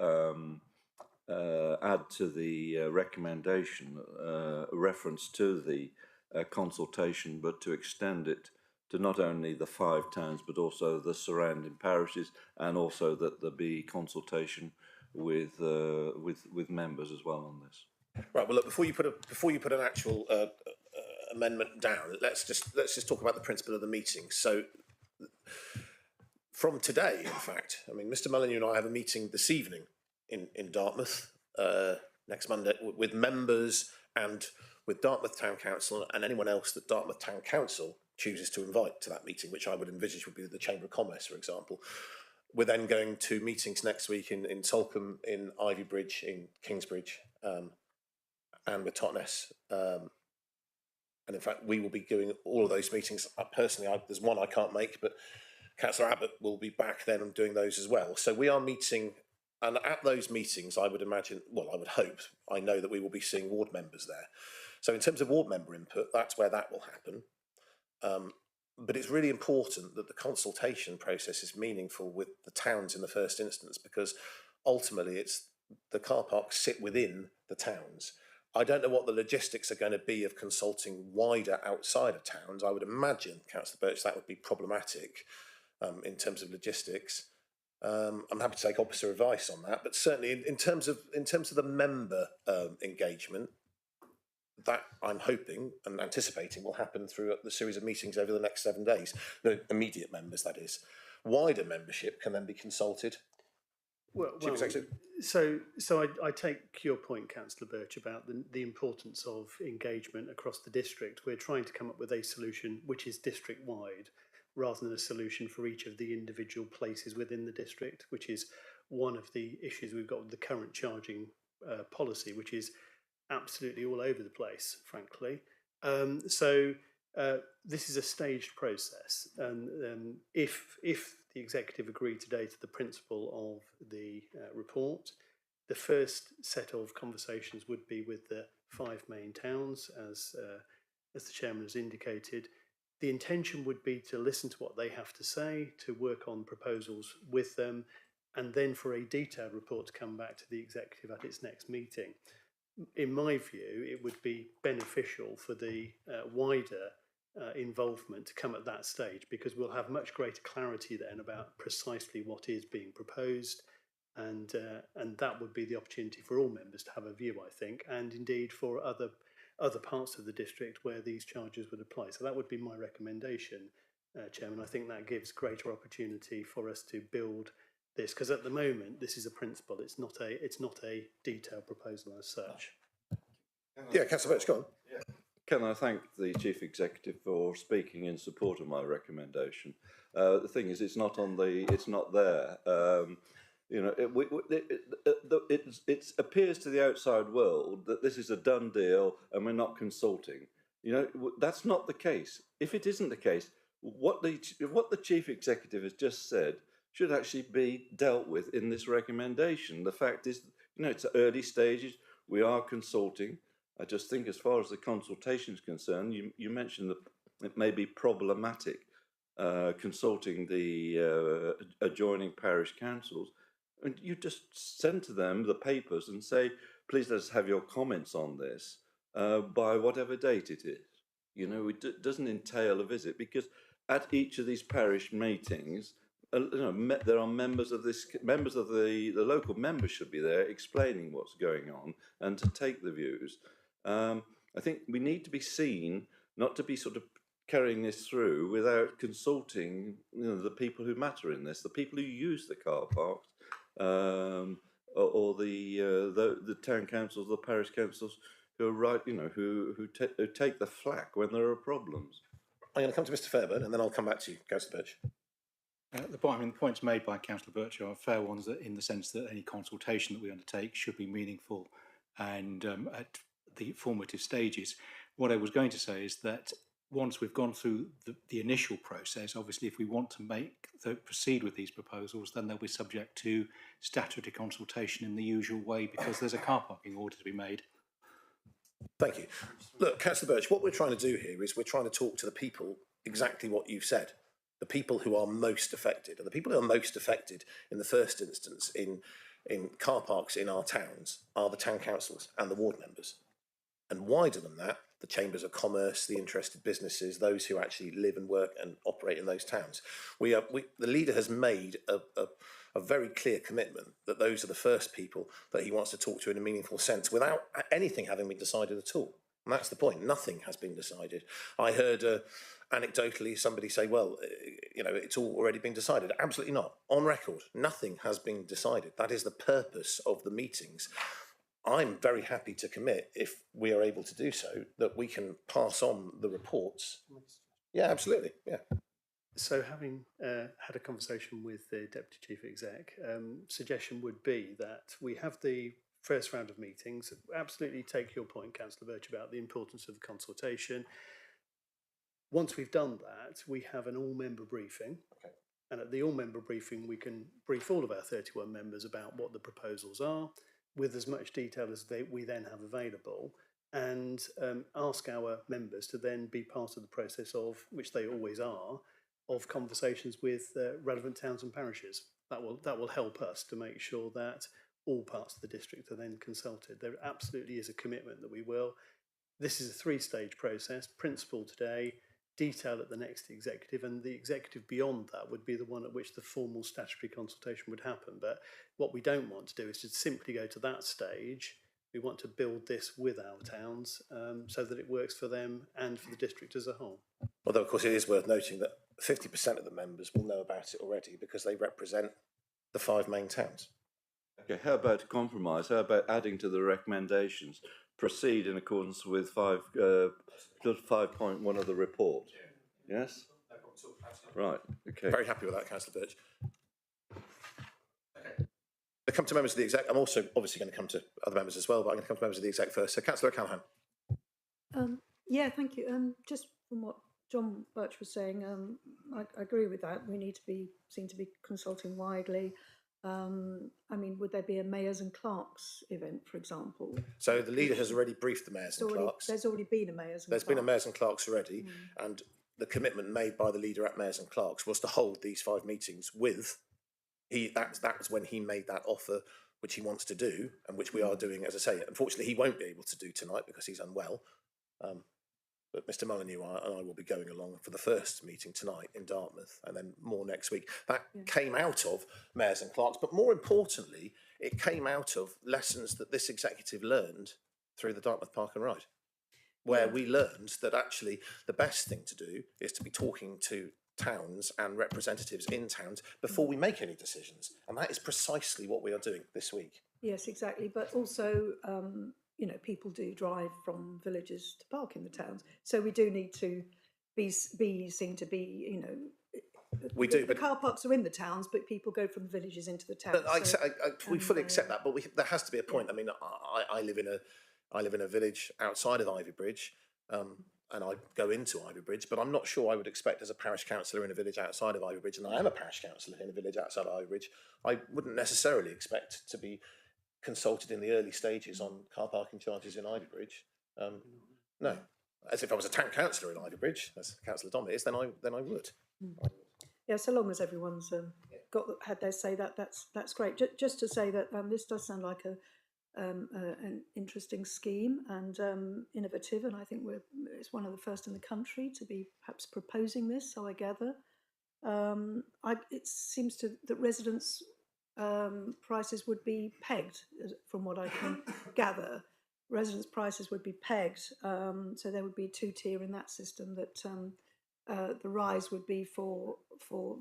add to the recommendation a reference to the consultation, but to extend it to not only the 5 towns but also the surrounding parishes, and also that there be consultation with members as well on this. Right. Well, look, before you put an actual amendment down, let's just talk about the principle of the meeting. So, from today, in fact, I mean, Mr. Molyneux and I have a meeting this evening in Dartmouth next Monday with members and with Dartmouth Town Council and anyone else that Dartmouth Town Council chooses to invite to that meeting, which I would envisage would be the Chamber of Commerce, for example. We're then going to meetings next week in Salcombe, in Ivybridge, in Kingsbridge, and with Totnes. And in fact, we will be doing all of those meetings. Personally, there's one I can't make, but Councillor Abbott will be back then and doing those as well. So we are meeting, and at those meetings, I would imagine, well, I would hope, I know that we will be seeing ward members there. So in terms of ward member input, that's where that will happen. But it's really important that the consultation process is meaningful with the towns in the first instance, because ultimately it's the car parks sit within the towns. I don't know what the logistics are going to be of consulting wider outside of towns. I would imagine, Councillor Birch, that would be problematic in terms of logistics. I'm happy to take officer advice on that, but certainly in terms of the member engagement, that I'm hoping and anticipating will happen through the series of meetings over the next 7 days. The immediate members, that is. Wider membership can then be consulted. So I take your point, Councillor Birch, about the importance of engagement across the district. We're trying to come up with a solution which is district-wide, rather than a solution for each of the individual places within the district, which is one of the issues we've got with the current charging policy, which is absolutely all over the place, frankly. This is a staged process, and if the executive agreed today to the principle of the report, the first set of conversations would be with the 5 main towns, as the chairman has indicated. The intention would be to listen to what they have to say, to work on proposals with them, and then for a detailed report to come back to the executive at its next meeting. In my view, it would be beneficial for the wider involvement to come at that stage, because we'll have much greater clarity then about precisely what is being proposed, and that would be the opportunity for all members to have a view, I think, and indeed for other parts of the district where these charges would apply. So that would be my recommendation, Chairman. I think that gives greater opportunity for us to build this, because at the moment this is a principle. It's not a detailed proposal as such. Yeah, Councillor Birch, go on. Yeah. Can I thank the Chief Executive for speaking in support of my recommendation? The thing is, it's not there. You know, it appears to the outside world that this is a done deal and we're not consulting. You know, that's not the case. If it isn't the case, what the chief executive has just said should actually be dealt with in this recommendation. The fact is, you know, it's early stages. We are consulting. I just think, as far as the consultation is concerned, you mentioned that it may be problematic consulting the adjoining parish councils. And you just send to them the papers and say, please let us have your comments on this by whatever date it is. You know, it doesn't entail a visit, because at each of these parish meetings, there are members of the local members should be there explaining what's going on and to take the views. I think we need to be seen not to be sort of carrying this through without consulting, you know, the people who matter in this, the people who use the car parks, or the town councils, the parish councils, who are right, you know, who take the flak when there are problems. I'm going to come to Mr. Fairburn, and then I'll come back to you, Councillor Birch. The points made by Councillor Birch are fair ones, that in the sense that any consultation that we undertake should be meaningful and at the formative stages. What I was going to say is that once we've gone through the initial process, obviously if we want to proceed with these proposals, then they'll be subject to statutory consultation in the usual way, because there's a car parking order to be made. Thank you. Look, Councillor Birch, what we're trying to do here is we're trying to talk to the people exactly what you've said, the people who are most affected. And the people who are most affected in the first instance in car parks in our towns are the town councils and the ward members. And wider than that, the chambers of commerce, the interested businesses, those who actually live and work and operate in those towns. The leader has made a very clear commitment that those are the first people that he wants to talk to in a meaningful sense, without anything having been decided at all. And that's the point. Nothing has been decided. I heard anecdotally somebody say, well, you know, it's all already been decided. Absolutely not. On record, nothing has been decided. That is the purpose of the meetings. I'm very happy to commit, if we are able to do so, that we can pass on the reports. Yeah, absolutely. Yeah. So, having had a conversation with the Deputy Chief Exec, suggestion would be that we have the first round of meetings. Absolutely take your point, Councillor Birch, about the importance of the consultation. Once we've done that, we have an all-member briefing. Okay. And at the all-member briefing, we can brief all of our 31 members about what the proposals are, with as much detail as we then have available, and ask our members to then be part of the process of, which they always are, of conversations with relevant towns and parishes. That will help us to make sure that all parts of the district are then consulted. There absolutely is a commitment that we will. This is a three-stage process: principle today, detail at the next executive, and the executive beyond that would be the one at which the formal statutory consultation would happen. But what we don't want to do is to simply go to that stage. We want to build this with our towns so that it works for them and for the district as a whole. Although, of course, it is worth noting that 50% of the members will know about it already, because they represent the 5 main towns. Okay, how about a compromise? How about adding to the recommendations? Proceed in accordance with 5.1 of the report. Yes? Right, okay. Very happy with that, Councillor Birch. Okay. I come to members of the exec. I'm also obviously going to come to other members as well, but I'm going to come to members of the exec first. So, Councillor O'Callaghan. Yeah, thank you. Just from what John Birch was saying, I agree with that. We need to be seen to be consulting widely. I mean, would there be a mayors and clerks event, for example? So the leader has already briefed the mayors and clerks. There's already been a mayors and There's clerks. been a mayors and clerks already, and the commitment made by the leader at mayors and clerks was to hold these 5 meetings with. That was when he made that offer, which he wants to do, and which we are doing, as I say. Unfortunately, he won't be able to do tonight because he's unwell. But Mr. Molyneux and I will be going along for the first meeting tonight in Dartmouth, and then more next week. That came out of mayors and clerks, but more importantly, it came out of lessons that this executive learned through the Dartmouth Park and Ride, where we learned that actually the best thing to do is to be talking to towns and representatives in towns before we make any decisions. And that is precisely what we are doing this week. Yes, exactly. But also, you know, people do drive from villages to park in the towns. So we do need to be seen to be, you know, We the, do, the but car parks are in the towns, but people go from the villages into the towns. we fully accept that, but there has to be a point. I mean, I live in a village outside of Ivybridge, and I go into Ivybridge, but I'm not sure I would expect as a parish councillor in a village outside of Ivybridge, and I am a parish councillor in a village outside of Ivybridge, I wouldn't necessarily expect to be consulted in the early stages on car parking charges in Ivybridge. No, as if I was a town councillor in Ivybridge, as Councillor Dom is, then I would. Yeah, so long as everyone's had their say, that's great. Just to say that this does sound like an interesting scheme and innovative, and I think it's one of the first in the country to be perhaps proposing this. So I gather it seems that residents' prices would be pegged, from what I can gather. Residents' prices would be pegged, so there would be a two-tier in that system. That the rise would be for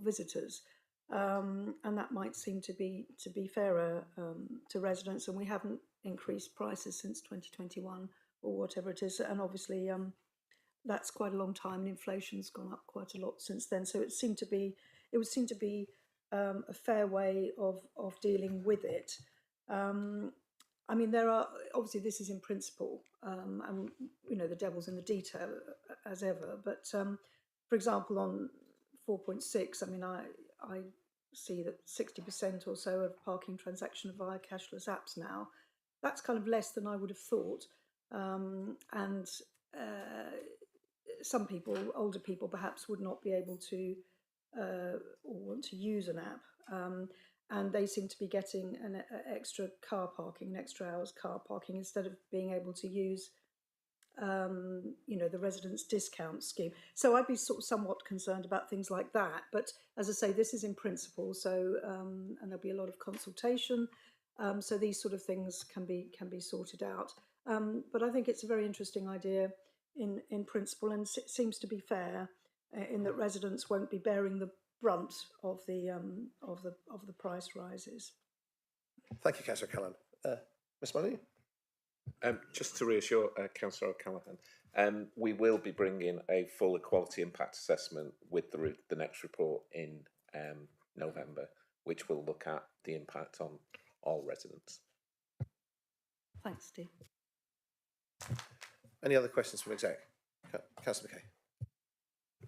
visitors, and that might seem to be fairer to residents. And we haven't increased prices since 2021 or whatever it is, and obviously that's quite a long time, and inflation's gone up quite a lot since then. So it would seem to be a fair way of dealing with it. I mean, there are obviously, this is in principle, and the devil's in the detail as ever. But for example, on 4.6, I mean, I see that 60% or so of parking transactions are via cashless apps now. That's kind of less than I would have thought, and some people, older people, perhaps would not be able to or want to use an app. And they seem to be getting an extra car parking, an extra hours car parking, instead of being able to use, the residents' discount scheme. So I'd be sort of somewhat concerned about things like that. But as I say, this is in principle, so and there'll be a lot of consultation. So these sort of things can be sorted out. But I think it's a very interesting idea in principle, and it seems to be fair in that residents won't be bearing the brunt of the price rises. Thank you, Councillor Callan. Ms Molly? Just to reassure Councillor O'Callaghan, we will be bringing a full equality impact assessment with the next report in November, which will look at the impact on all residents. Thanks, Steve. Any other questions from exec? Councillor McKay.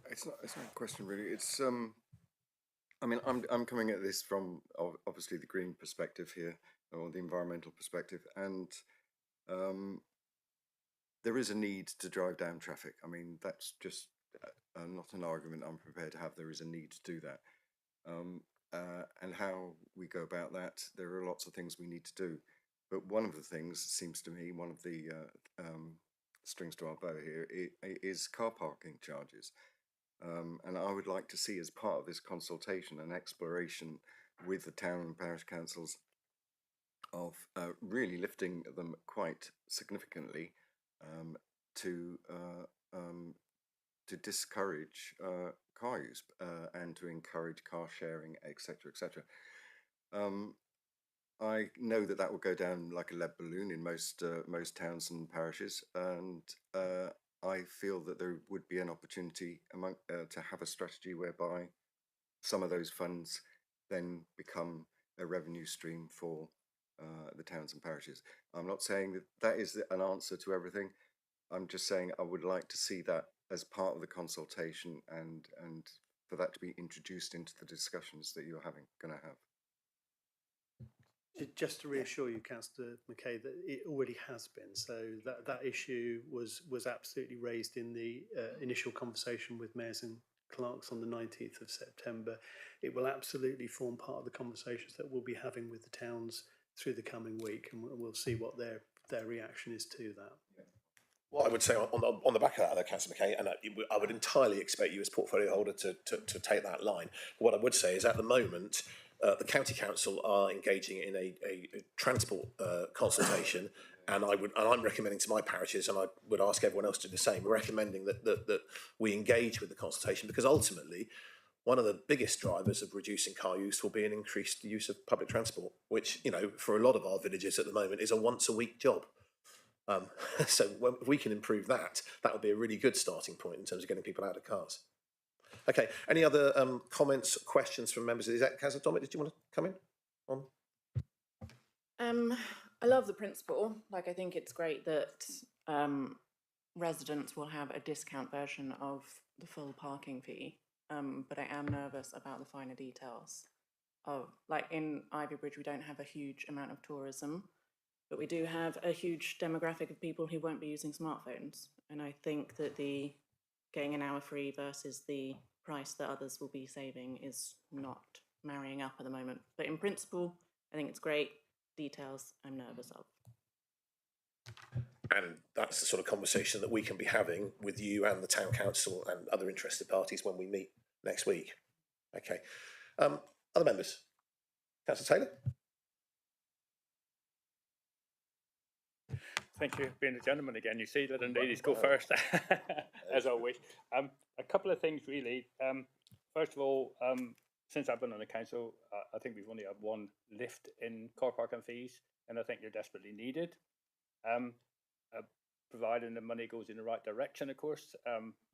It's not a question really. It's I mean, I'm coming at this from obviously the green perspective here, or the environmental perspective, and there is a need to drive down traffic. I mean, that's just not an argument I'm prepared to have. There is a need to do that, and how we go about that, there are lots of things we need to do. But one of the things, seems to me, one of the strings to our bow here is car parking charges. And I would like to see, as part of this consultation, an exploration with the town and parish councils of really lifting them quite significantly to discourage car use and to encourage car sharing, etc., etc. I know that will go down like a lead balloon in most towns and parishes, and I feel that there would be an opportunity to have a strategy whereby some of those funds then become a revenue stream for the towns and parishes. I'm not saying that is an answer to everything. I'm just saying I would like to see that as part of the consultation, and for that to be introduced into the discussions that you're going to have. Just to reassure you, Councillor McKay, that it already has been. So that issue was absolutely raised in the initial conversation with mayors and clerks on the 19th of September. It will absolutely form part of the conversations that we'll be having with the towns through the coming week, and we'll see what their reaction is to that. What I would say on the back of that, Councillor McKay, and I would entirely expect you as portfolio holder to take that line. What I would say is, at the moment, the county council are engaging in a transport consultation, and I'm recommending to my parishes, and I would ask everyone else to do the same. We're recommending that we engage with the consultation, because ultimately, one of the biggest drivers of reducing car use will be an increased use of public transport, which, for a lot of our villages at the moment is a once a week job. So if we can improve that, that would be a really good starting point in terms of getting people out of cars. Okay, any other comments, questions from members? Is that Councillor Dominic? Did you want to come in on? I love the principle. Like, I think it's great that residents will have a discount version of the full parking fee. But I am nervous about the finer details of, like, in Ivy Bridge, we don't have a huge amount of tourism, but we do have a huge demographic of people who won't be using smartphones. And I think that the getting an hour free versus the price that others will be saving is not marrying up at the moment. But in principle, I think it's great. Details, I'm nervous of. And that's the sort of conversation that we can be having with you and the town council and other interested parties when we meet next week. Okay. Other members? Councillor Taylor? Thank you, being a gentleman again. You see that, and ladies go first, as always. A couple of things really. First of all, since I've been on the council, I think we've only had one lift in car parking fees, and I think they're desperately needed. Providing the money goes in the right direction, of course,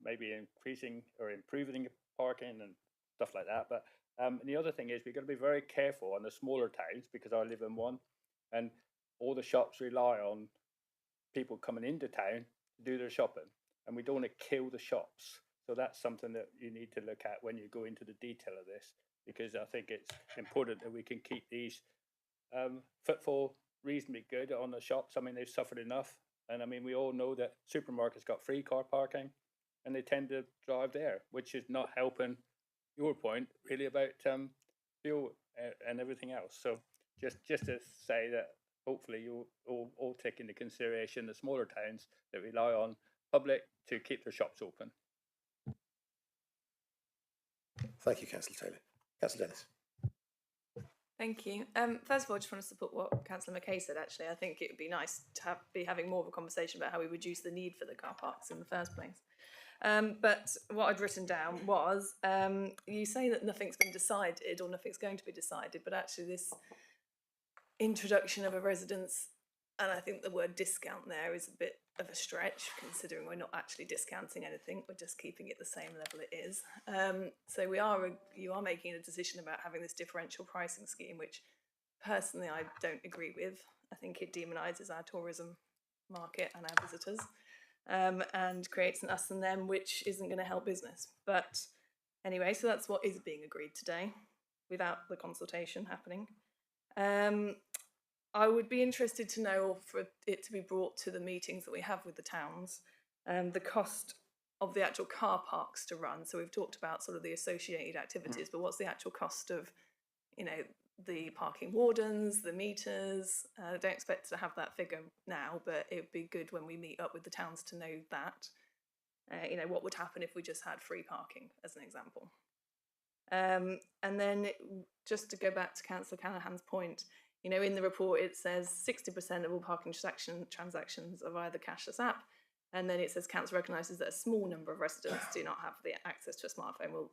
maybe increasing or improving parking and stuff like that. But and the other thing is we've got to be very careful on the smaller towns, because I live in one, and all the shops rely on people coming into town to do their shopping, and we don't want to kill the shops. So that's something that you need to look at when you go into the detail of this, because I think it's important that we can keep these footfall reasonably good on the shops. I mean, they've suffered enough, and I mean, we all know that supermarkets got free car parking, and they tend to drive there, which is not helping your point really about fuel and everything else. So just to say that hopefully you'll all take into consideration the smaller towns that rely on public to keep their shops open. Thank you, Councillor Taylor. Councillor Dennis. Thank you. First of all, I just want to support what Councillor McKay said, actually. I think it would be nice to be having more of a conversation about how we reduce the need for the car parks in the first place. But what I'd written down was, you say that nothing's been decided or nothing's going to be decided, but actually this introduction of a residence, and I think the word discount there is a bit of a stretch, considering we're not actually discounting anything, we're just keeping it the same level it is. So you are making a decision about having this differential pricing scheme, which personally I don't agree with. I think it demonises our tourism market and our visitors, and creates an us and them, which isn't going to help business. But anyway, so that's what is being agreed today without the consultation happening. I would be interested to know, or for it to be brought to the meetings that we have with the towns, the cost of the actual car parks to run. So we've talked about sort of the associated activities, but what's the actual cost of, you know, the parking wardens, the meters? I don't expect to have that figure now, but it would be good when we meet up with the towns to know that. You know, what would happen if we just had free parking, as an example. And then just to go back to Councillor Callaghan's point, you know, in the report it says 60% of all parking transactions are via the cashless app, and then it says council recognises that a small number of residents do not have the access to a smartphone. Well,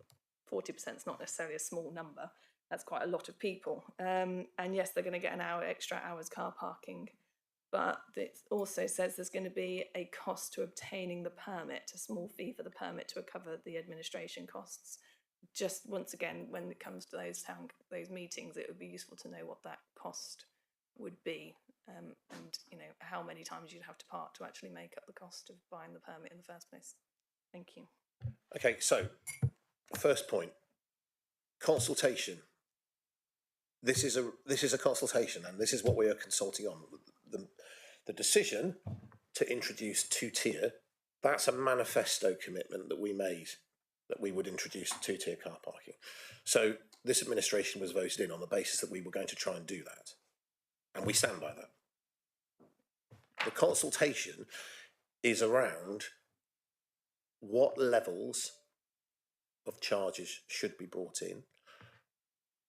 40% is not necessarily a small number. That's quite a lot of people. And yes, they're going to get an extra hour's car parking, but it also says there's going to be a cost to obtaining the permit, a small fee for the permit to cover the administration costs. Just once again, when it comes to those meetings, it would be useful to know what that cost would be, and you know how many times you'd have to park to actually make up the cost of buying the permit in the first place. Thank you. Okay, so first point, consultation. This is a consultation, and this is what we are consulting on. The decision to introduce two-tier, that's a manifesto commitment that we made, that we would introduce two-tier car parking. So this administration was voted in on the basis that we were going to try and do that, and we stand by that. The consultation is around what levels of charges should be brought in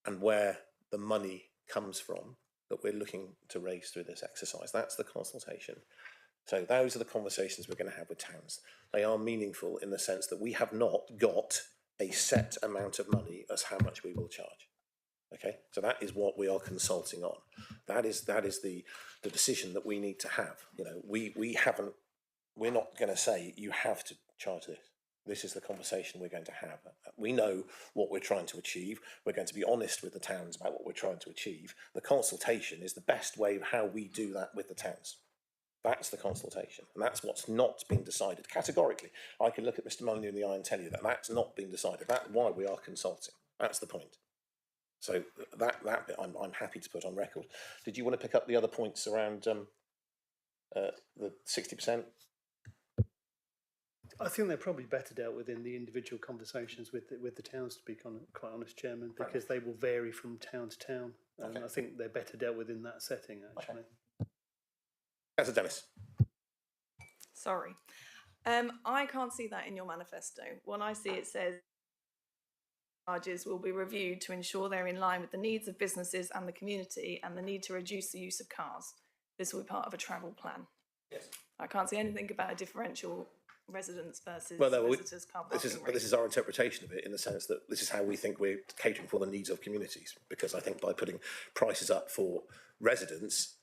and where the money comes from that we're looking to raise through this exercise. That's the consultation. So those are the conversations we're going to have with towns. They are meaningful in the sense that we have not got a set amount of money as how much we will charge. Okay, so that is what we are consulting on. That is the decision that we need to have. You know, we're not going to say you have to charge this. This is the conversation we're going to have. We know what we're trying to achieve. We're going to be honest with the towns about what we're trying to achieve. The consultation is the best way of how we do that with the towns. That's the consultation, and that's what's not been decided categorically. I can look at Mr. Molyneux in the eye and tell you that that's not been decided. That's why we are consulting. That's the point. So that bit I'm happy to put on record. Did you want to pick up the other points around the 60%? I think they're probably better dealt with in the individual conversations with the towns, to be quite honest, Chairman, because they will vary from town to town. And I think they're better dealt with in that setting, actually. Councillor Dennis. Sorry. I can't see that in your manifesto. When I see it says charges will be reviewed to ensure they're in line with the needs of businesses and the community and the need to reduce the use of cars. This will be part of a travel plan. Yes. I can't see anything about a differential residents versus visitors car parking but this is our interpretation of it, in the sense that this is how we think we're catering for the needs of communities, because I think by putting prices up for residents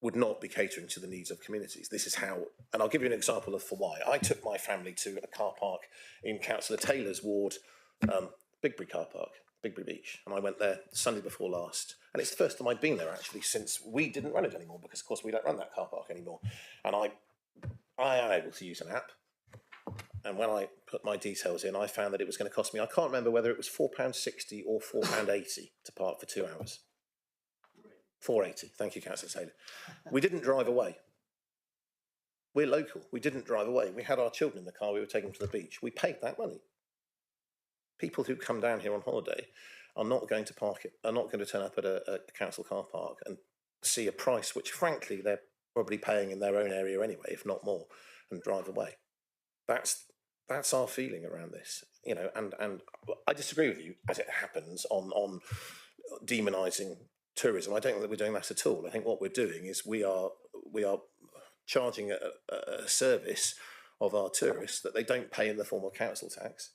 would not be catering to the needs of communities. This is how, and I'll give you an example of for why. I took my family to a car park in Councillor Taylor's ward, Bigbury car park, Bigbury Beach, and I went there Sunday before last, and it's the first time I'd been there actually since we didn't run it anymore, because of course we don't run that car park anymore. And I am able to use an app, and when I put my details in, I found that it was going to cost me, I can't remember whether it was £4.60 or £4.80 to park for 2 hours. £4.80, thank you, Councillor Taylor. We didn't drive away. We're local, we didn't drive away. We had our children in the car, we were taking them to the beach. We paid that money. People who come down here on holiday are not going to park it, are not going to turn up at a council car park and see a price which frankly they're probably paying in their own area anyway, if not more, and drive away. That's our feeling around this, you know, and I disagree with you, as it happens, on demonising tourism. I don't think that we're doing that at all. I think what we're doing is we are charging a service of our tourists that they don't pay in the form of council tax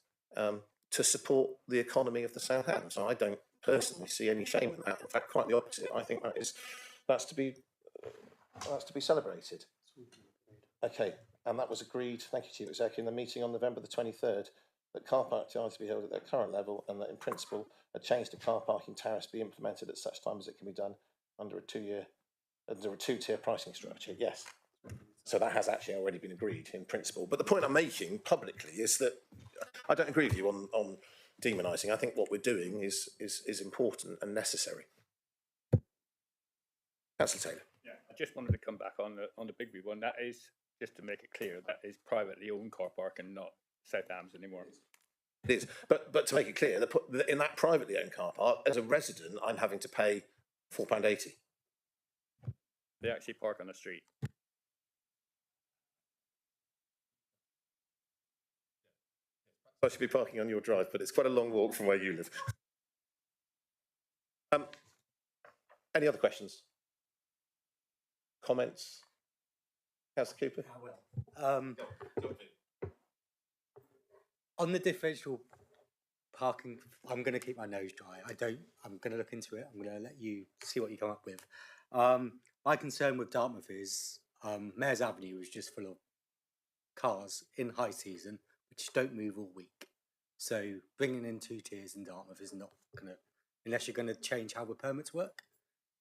to support the economy of the South End. So I don't personally see any shame in that. In fact, quite the opposite. I think that's to be celebrated. Okay, and that was agreed, thank you, Chief Executive, in the meeting on November the 23rd, that car park charges be held at their current level, and that in principle a change to car parking tariffs be implemented at such time as it can be done under a two-tier pricing structure. Yes. So that has actually already been agreed in principle. But the point I'm making publicly is that I don't agree with you on demonising. I think what we're doing is important and necessary. Councillor Taylor. Yeah, I just wanted to come back on the Bigbury one. That is, just to make it clear, that is privately owned car park and not South Hams anymore. It is, but to make it clear, in that privately owned car park, as a resident, I'm having to pay £4.80. They actually park on the street. I should be parking on your drive, but it's quite a long walk from where you live. Any other questions? Comments? Councillor Cooper? On the differential parking, I'm going to keep my nose dry. I'm going to look into it. I'm going to let you see what you come up with. My concern with Dartmouth is Mayor's Avenue is just full of cars in high season which don't move all week. So bringing in 2 tiers in Dartmouth is not going to, unless you're going to change how the permits work.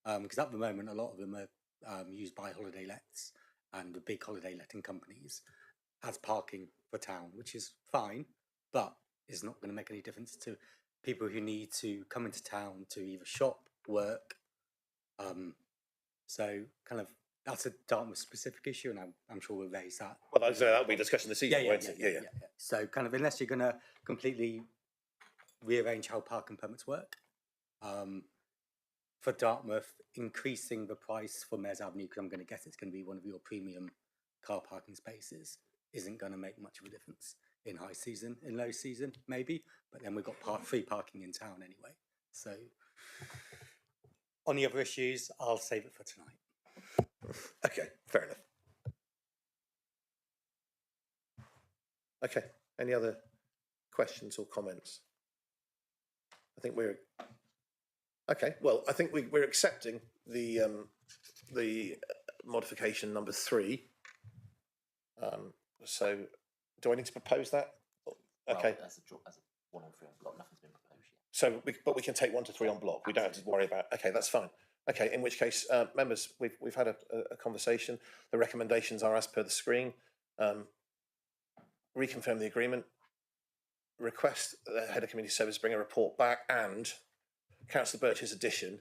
Because at the moment, a lot of them are used by holiday lets and the big holiday letting companies as parking for town, which is fine, but it's not going to make any difference to people who need to come into town to either shop, work. So kind of that's a Dartmouth specific issue, and I'm sure we'll raise that. Well, that'll be a discussion this evening, won't it? Yeah. So kind of unless you're going to completely rearrange how parking permits work, for Dartmouth, increasing the price for Mayor's Avenue, because I'm going to guess it's going to be one of your premium car parking spaces, isn't going to make much of a difference in high season. In low season, maybe, but then we've got free parking in town anyway. So on the other issues, I'll save it for tonight. Okay, fair enough. Okay, any other questions or comments? I think we're okay. Well, I think we're accepting the modification number 3. So, do I need to propose that? Okay. Well, as a one on three on block, nothing's been proposed yet. So, but we can take 1 to 3 on block. We don't have to worry about. Okay, that's fine. Okay, in which case, members, we've had a conversation. The recommendations are as per the screen. Reconfirm the agreement. Request the head of community service bring a report back, and Councillor Birch's addition,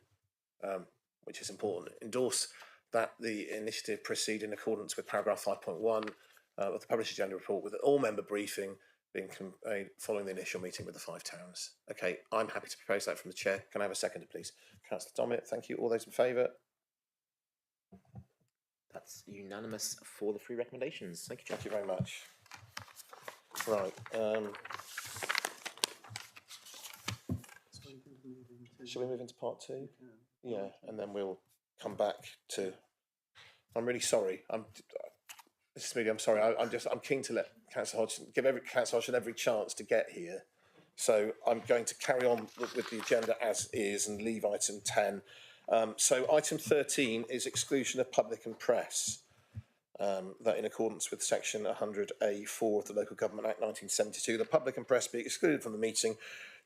which is important, endorse that the initiative proceed in accordance with paragraph 5.1 of the published agenda report, with an all-member briefing being conveyed following the initial meeting with the 5 towns. Okay, I'm happy to propose that from the chair. Can I have a seconder, please? Councillor Dominic, thank you. All those in favour? That's unanimous for the 3 recommendations. Thank you, Chair. Thank you very much. Right. Shall we move into part 2? Yeah, and then we'll come back to. I'm really sorry. Mrs. Moody, I'm sorry. I'm keen to let Councillor Hodgson give Councillor Hodgson every chance to get here. So I'm going to carry on with the agenda as is and leave item 10. So item 13 is exclusion of public and press. That in accordance with section 100A4 of the Local Government Act 1972, the public and press be excluded from the meeting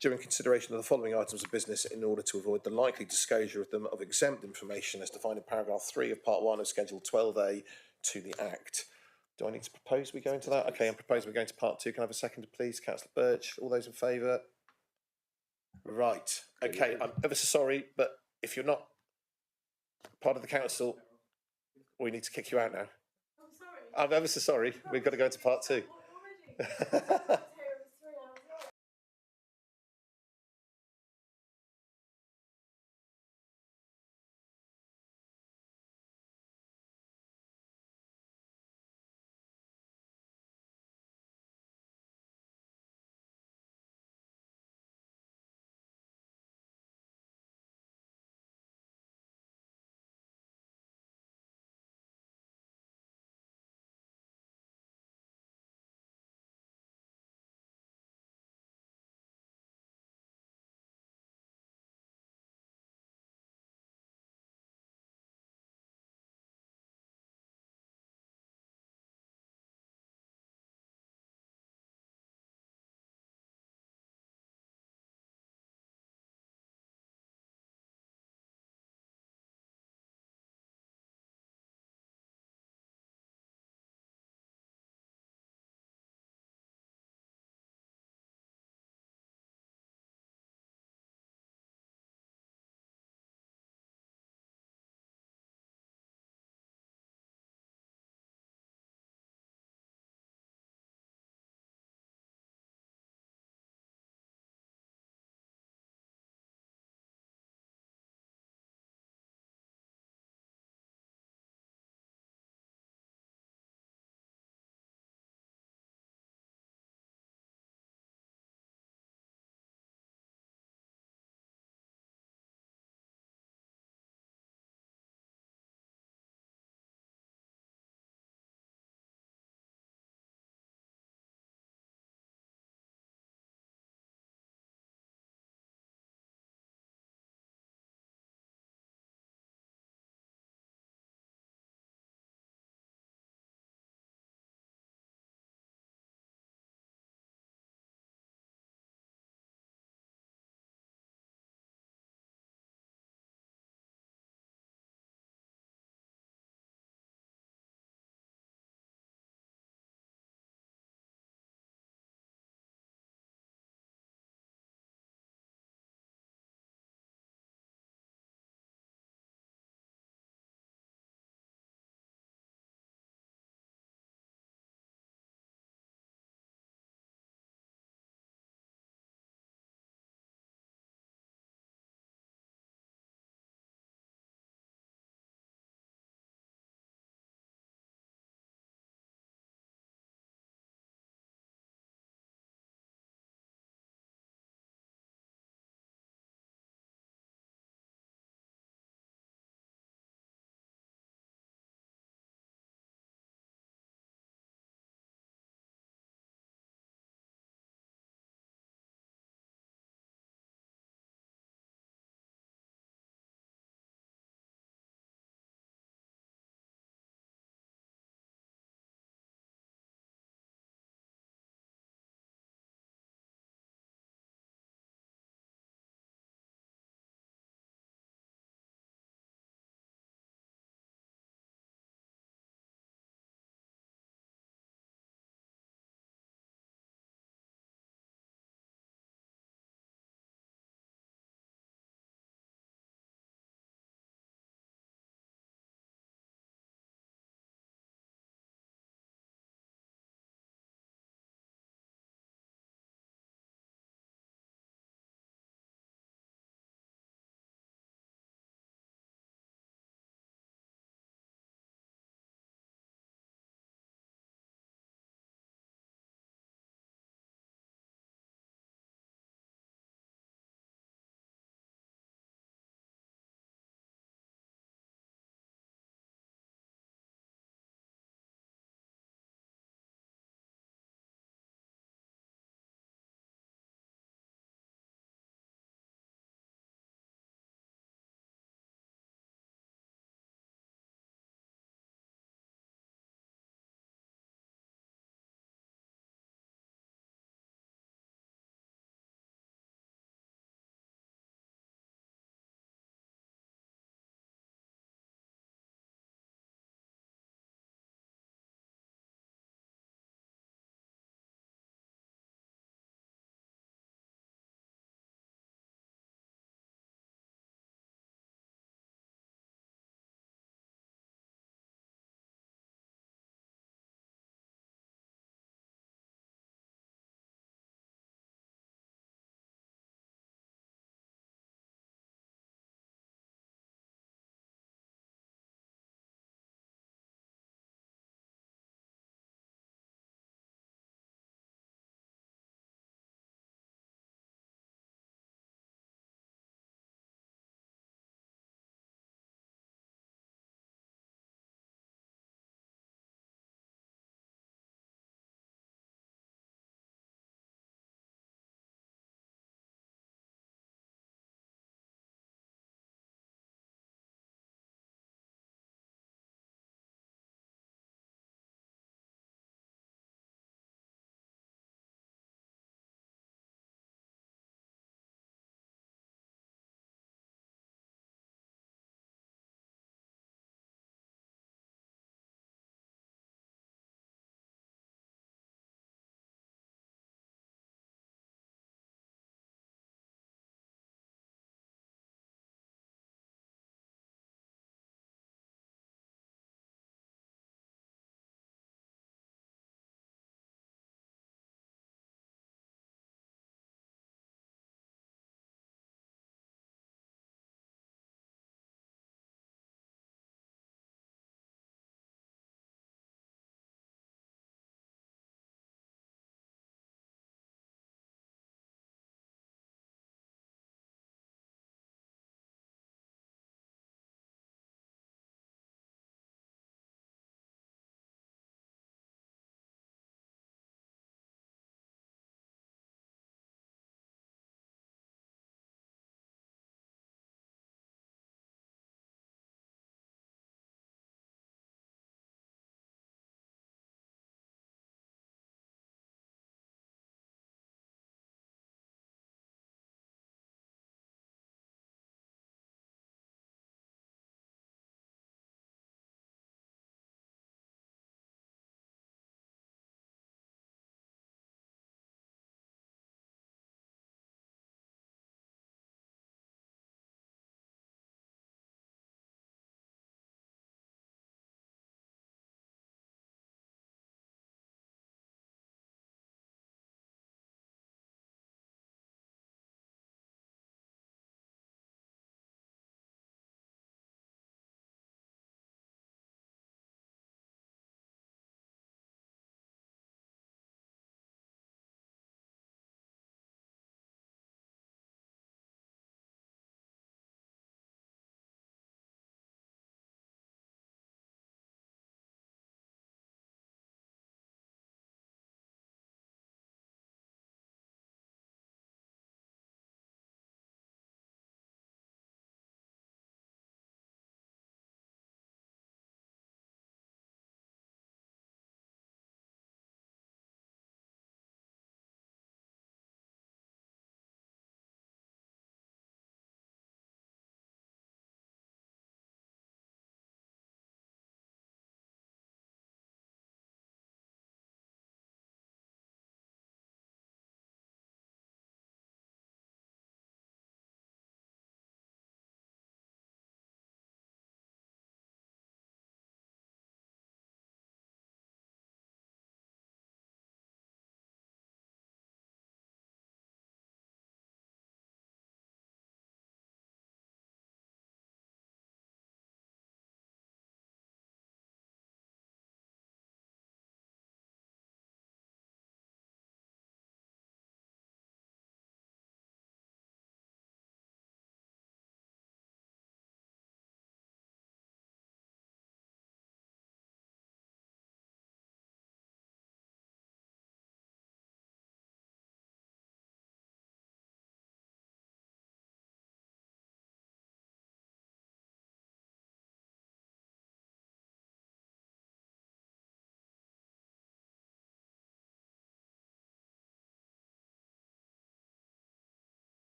during consideration of the following items of business in order to avoid the likely disclosure of them of exempt information as defined in paragraph 3 of part 1 of schedule 12A to the Act. Do I need to propose we go into that? Okay, I'm proposing we go into part 2. Can I have a second, please? Councillor Birch, all those in favour? Right, okay, I'm ever so sorry, but if you're not part of the council, we need to kick you out now. I'm ever so sorry. We've got to go into part 2.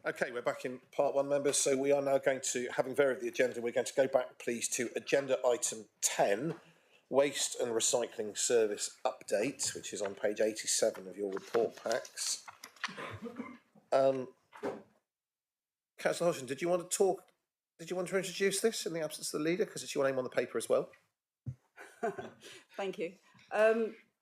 Okay, we're back in part one, members. So we are now going to, having varied the agenda, we're going to go back, please, to agenda item 10, Waste and Recycling Service Update, which is on page 87 of your report packs. Councillor Hodgson, did you want to talk? Did you want to introduce this in the absence of the leader? Because it's your name on the paper as well. Thank you.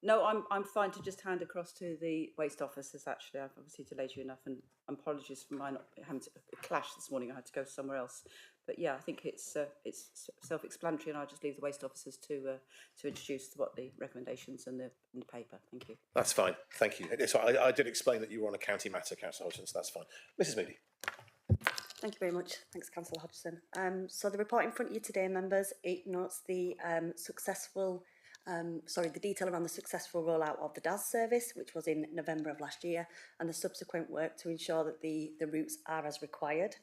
No, I'm fine to just hand across to the waste officers. Actually, I've obviously delayed you enough, and apologies for my not having to clash this morning. I had to go somewhere else. But yeah, I think it's self-explanatory, and I'll just leave the waste officers to introduce what the recommendations in the paper. Thank you. That's fine. Thank you. I did explain that you were on a county matter, Councillor Hodgson, so that's fine. Mrs. Moody. Thank you very much. Thanks, Councillor Hodgson. So the report in front of you today, members, it notes the the detail around the successful rollout of the DAS service, which was in November of last year, and the subsequent work to ensure that the routes are as required.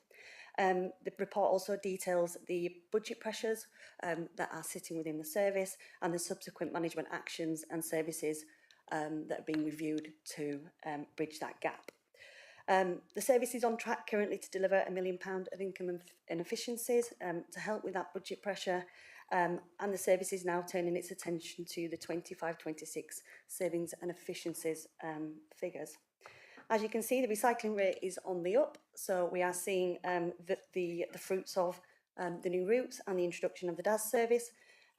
The report also details the budget pressures that are sitting within the service and the subsequent management actions and services that are being reviewed to bridge that gap. The service is on track currently to deliver £1 million of income and efficiencies to help with that budget pressure, and the service is now turning its attention to the 25-26 savings and efficiencies figures. As you can see, the recycling rate is on the up, so we are seeing the fruits of the new routes and the introduction of the DAS service.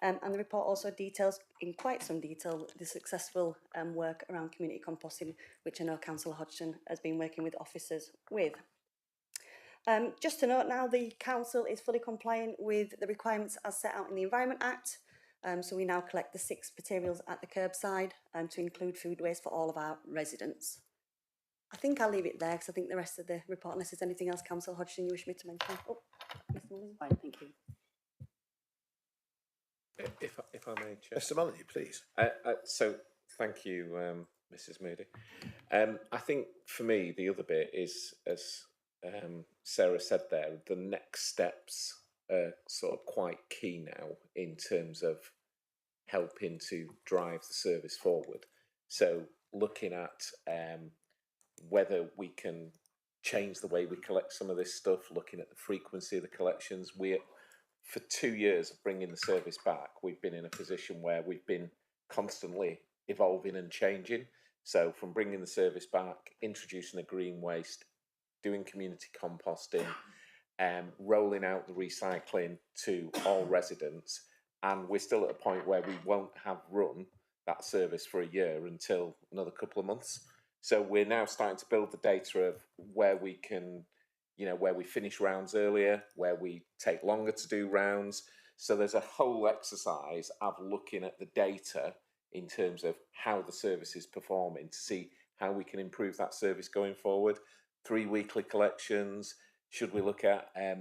And the report also details in quite some detail the successful work around community composting, which I know Councillor Hodgson has been working with officers with. Just to note now, the council is fully compliant with the requirements as set out in the Environment Act. So we now collect the 6 materials at the curbside to include food waste for all of our residents. I think I'll leave it there because I think the rest of the report, unless there's anything else, Councillor Hodgson, you wish me to mention. Oh, Mr. Mullins, fine, thank you. If I may, Chair. Mr. Molyneux, please. So thank you, Mrs. Moody. I think for me the other bit is, as Sarah said there, the next steps are sort of quite key now in terms of helping to drive the service forward. So looking at whether we can change the way we collect some of this stuff, looking at the frequency of the collections. For 2 years of bringing the service back, we've been in a position where we've been constantly evolving and changing. So from bringing the service back, introducing the green waste, doing community composting, rolling out the recycling to all residents, and we're still at a point where we won't have run that service for a year until another couple of months. So we're now starting to build the data of where we can, where we finish rounds earlier, where we take longer to do rounds. So there's a whole exercise of looking at the data in terms of how the service is performing to see how we can improve that service going forward. 3 weekly collections. Should we look at a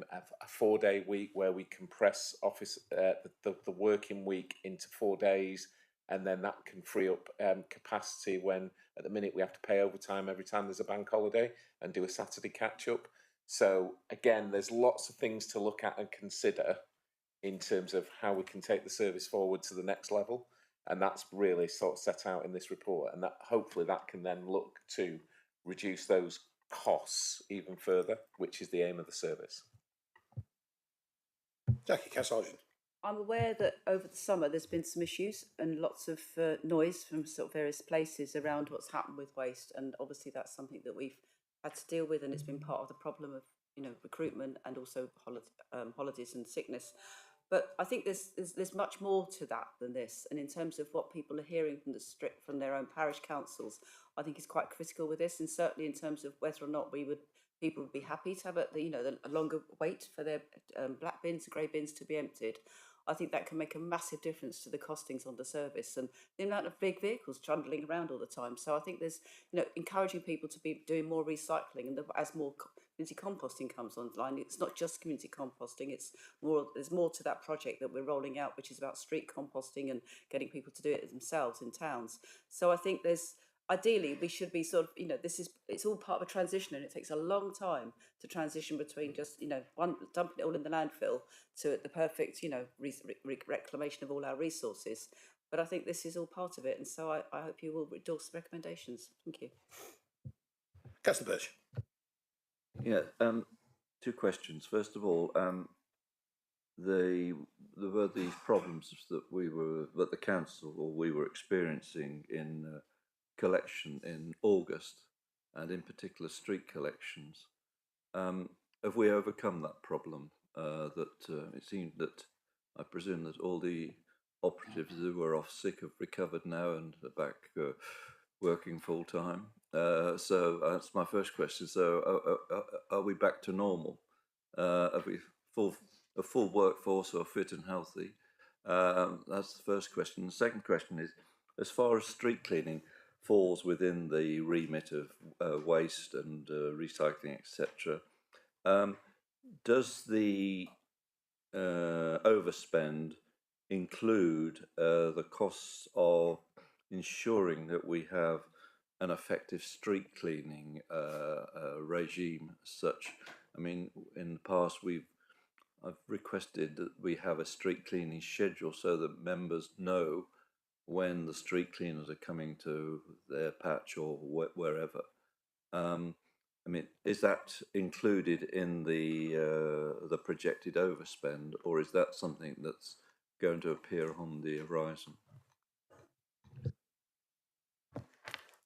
4-day week where we compress the working week into 4 days, and then that can free up capacity when at the minute we have to pay overtime every time there's a bank holiday and do a Saturday catch up. So again, there's lots of things to look at and consider in terms of how we can take the service forward to the next level. And that's really sort of set out in this report, and that hopefully that can then look to reduce those costs even further, which is the aim of the service. Jackie, Councillor Hodgson. I'm aware that over the summer there's been some issues and lots of noise from sort of various places around what's happened with waste, and obviously that's something that we've had to deal with, and it's been part of the problem of recruitment and also holidays and sickness. But I think there's much more to that than this, and in terms of what people are hearing from their own parish councils, I think is quite critical with this, and certainly in terms of whether or not people would be happy to have a longer wait for their black bins, grey bins to be emptied. I think that can make a massive difference to the costings on the service and the amount of big vehicles trundling around all the time. So I think there's, encouraging people to be doing more recycling, and as more community composting comes online, it's not just community composting. There's more to that project that we're rolling out, which is about street composting and getting people to do it themselves in towns. So I think ideally, we should be sort of, it's all part of a transition, and it takes a long time to transition between just, dumping it all in the landfill to the perfect, reclamation of all our resources. But I think this is all part of it, and so I hope you will endorse the recommendations. Thank you. Councillor Birch. Yeah, two questions. First of all, there were these problems that the council or we were experiencing in collection in August, and in particular street collections. Have we overcome that problem? It seemed that I presume that all the operatives who were off sick have recovered now and are back working full time. So that's my first question. So are we back to normal? Are we a full workforce or fit and healthy? That's the first question. The second question is, as far as street cleaning falls within the remit of waste and recycling, etc., does the overspend include the costs of ensuring that we have an effective street cleaning regime as such? I mean, in the past I've requested that we have a street cleaning schedule so that members know when the street cleaners are coming to their patch or wherever. I mean, is that included in the projected overspend, or is that something that's going to appear on the horizon?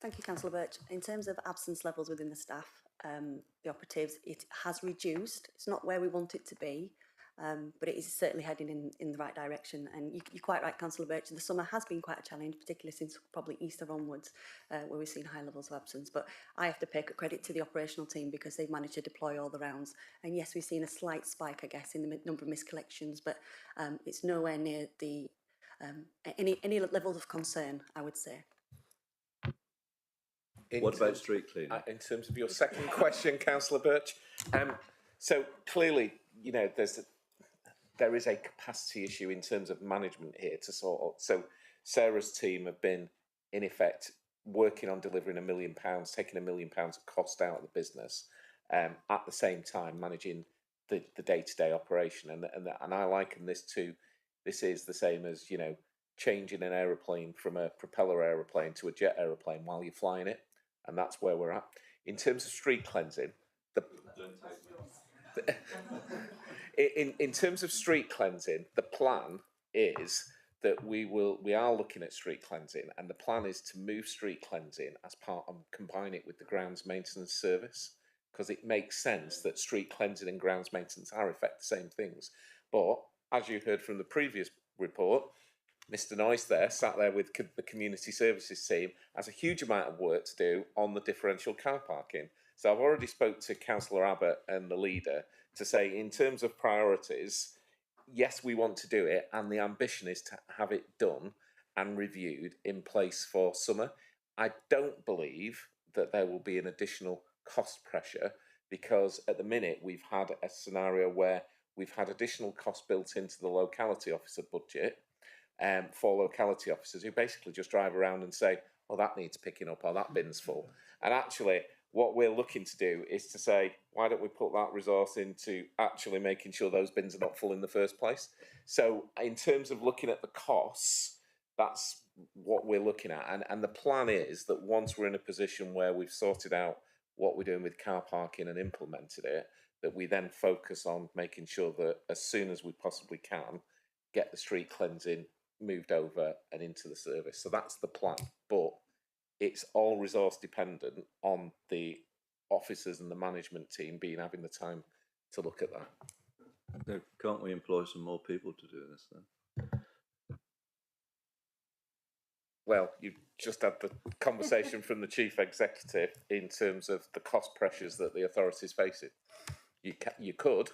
Thank you, Councillor Birch. In terms of absence levels within the staff, the operatives, it has reduced. It's not where we want it to be, but it is certainly heading in the right direction. And you're quite right, Councillor Birch, the summer has been quite a challenge, particularly since probably Easter onwards, where we've seen high levels of absence. But I have to pay credit to the operational team because they've managed to deploy all the rounds. And yes, we've seen a slight spike, I guess, in the number of miscollections, but it's nowhere near the any levels of concern, I would say. What about street cleaning? In terms of your second question, Councillor Birch, so clearly, you know, there is a capacity issue in terms of management here to sort out. So Sarah's team have been, in effect, working on delivering £1 million, taking £1 million of cost out of the business, at the same time managing the day-to-day operation. And I liken this to, this is the same as, you know, changing an aeroplane from a propeller aeroplane to a jet aeroplane while you're flying it. And that's where we're at. In terms of street cleansing, in terms of street cleansing, the plan is that we are looking at street cleansing, and the plan is to move street cleansing as part and combine it with the grounds maintenance service, because it makes sense that street cleansing and grounds maintenance are in fact the same things. But as you heard from the previous report, Mr. Noyce there, sat there with the community services team, has a huge amount of work to do on the differential car parking. So I've already spoke to Councillor Abbott and the leader to say, in terms of priorities, yes, we want to do it, and the ambition is to have it done and reviewed in place for summer. I don't believe that there will be an additional cost pressure, because at the minute we've had a scenario where we've had additional costs built into the locality officer budget, for locality officers who basically just drive around and say, oh, that needs picking up, or that bin's full. And actually, what we're looking to do is to say, why don't we put that resource into actually making sure those bins are not full in the first place? So in terms of looking at the costs, that's what we're looking at. And the plan is that once we're in a position where we've sorted out what we're doing with car parking and implemented it, that we then focus on making sure that as soon as we possibly can, get the street cleansing moved over and into the service. So that's the plan, but it's all resource dependent on the officers and the management team having the time to look at that. So can't we employ some more people to do this then? Well, you just had the conversation from the chief executive in terms of the cost pressures that the authority is facing. You could.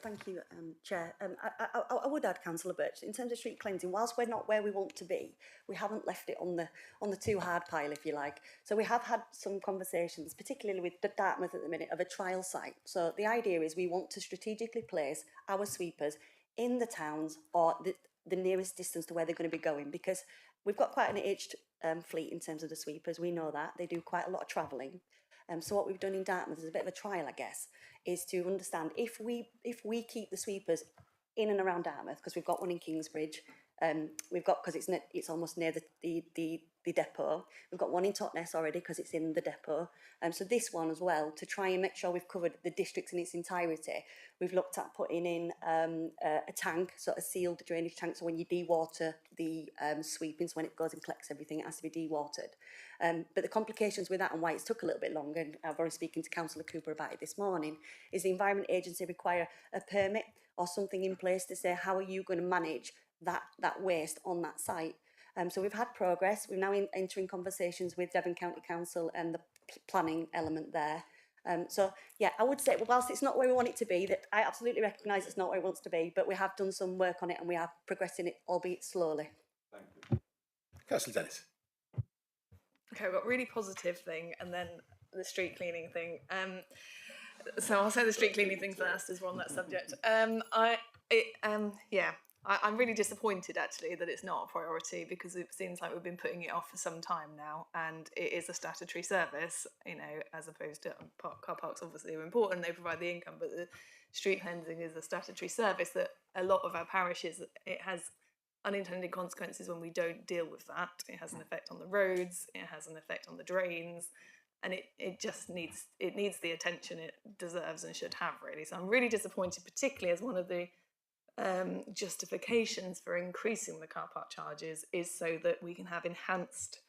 Thank you, Chair. I would add, Councillor Birch, in terms of street cleansing, whilst we're not where we want to be, we haven't left it on the too hard pile, if you like. So we have had some conversations, particularly with Dartmouth at the minute, of a trial site. So the idea is we want to strategically place our sweepers in the towns or the nearest distance to where they're going to be going, because we've got quite an aged fleet in terms of the sweepers. We know that. They do quite a lot of travelling. So what we've done in Dartmouth is a bit of a trial, I guess, is to understand if we keep the sweepers in and around Dartmouth, because we've got one in Kingsbridge, We've got, because it's almost near the depot. We've got one in Totnes already because it's in the depot. So this one as well, to try and make sure we've covered the district in its entirety, we've looked at putting in a tank, sort of sealed drainage tank, so when you dewater the sweepings, when it goes and collects everything, it has to be dewatered. But the complications with that and why it's took a little bit longer, and I've already speaking to Councillor Cooper about it this morning, is the Environment Agency require a permit or something in place to say how are you going to manage that waste on that site. So we've had progress. We're now entering conversations with Devon County Council and the planning element there. So yeah, I would say, whilst it's not where we want it to be, that I absolutely recognise it's not where it wants to be, but we have done some work on it and we are progressing it, albeit slowly. Thank you. Councillor Dennis. Okay, I've got a really positive thing and then the street cleaning thing. So I'll say the street cleaning thing first as we're on that subject. I'm really disappointed actually that it's not a priority, because it seems like we've been putting it off for some time now, and it is a statutory service, you know, as opposed to car parks obviously are important, they provide the income, but the street cleansing is a statutory service that a lot of our parishes, it has unintended consequences when we don't deal with that. It has an effect on the roads, it has an effect on the drains, and it just needs the attention it deserves and should have, really. So I'm really disappointed, particularly as one of the justifications for increasing the car park charges is so that we can have enhanced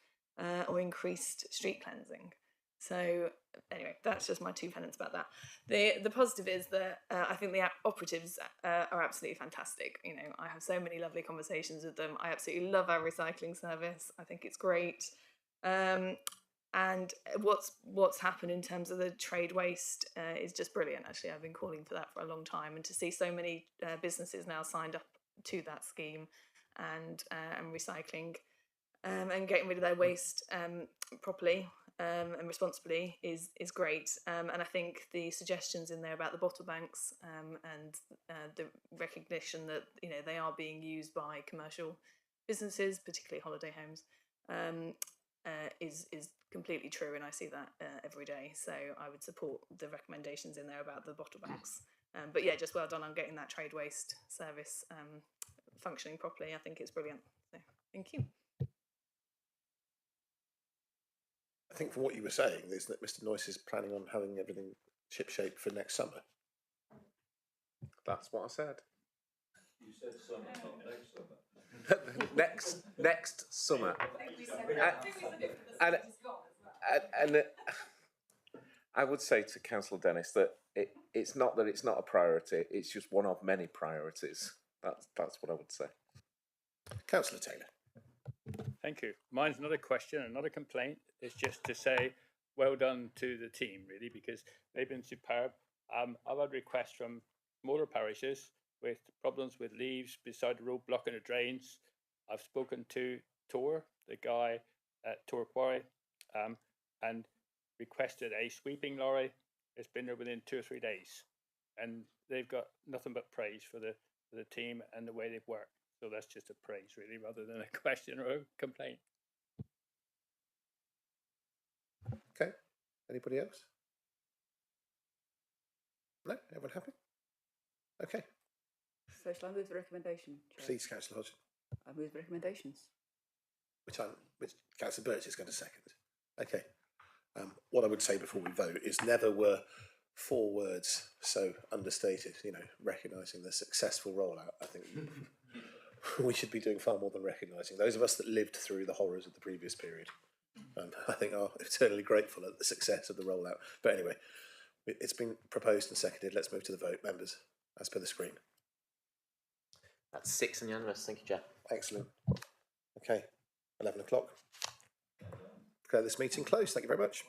or increased street cleansing. So anyway, that's just my 2 pence about that. The positive is that I think the operatives are absolutely fantastic. You know, I have so many lovely conversations with them. I absolutely love our recycling service. I think it's great. And what's happened in terms of the trade waste is just brilliant. Actually, I've been calling for that for a long time, and to see so many businesses now signed up to that scheme and recycling and getting rid of their waste properly and responsibly is great. And I think the suggestions in there about the bottle banks and the recognition that, you know, they are being used by commercial businesses, particularly holiday homes, is completely true, and I see that every day. So I would support the recommendations in there about the bottle banks. But yeah, just well done on getting that trade waste service functioning properly. I think it's brilliant. So thank you. I think from what you were saying is that Mr. Noyce is planning on having everything shipshape for next summer. That's what I said. You said summer, not next summer. next summer. And I would say to Councillor Dennis that it's not that it's not a priority, it's just one of many priorities. That's what I would say. Councillor Taylor. Thank you. Mine's not a question and not a complaint. It's just to say well done to the team, really, because they've been superb. I've had requests from smaller parishes with problems with leaves beside the road blocking the drains. I've spoken to Tor, the guy at Tor Quarry, and requested a sweeping lorry. It's been there within 2 or 3 days, and they've got nothing but praise for the team and the way they've worked. So that's just a praise, really, rather than a question or a complaint. Okay. Anybody else? No? Everyone happy? Okay. So shall I move the recommendation, Chair? Please, Councillor Hodgson. I move the recommendations. Which Councillor Birch is going to second. Okay. What I would say before we vote is never were 4 words so understated, you know, recognising the successful rollout. I think we should be doing far more than recognising. Those of us that lived through the horrors of the previous period, I think are eternally grateful at the success of the rollout. But anyway, it's been proposed and seconded. Let's move to the vote, members, as per the screen. That's 6 and unanimous. Thank you, Chair. Excellent. Okay, 11 o'clock. Declare this meeting closed. Thank you very much.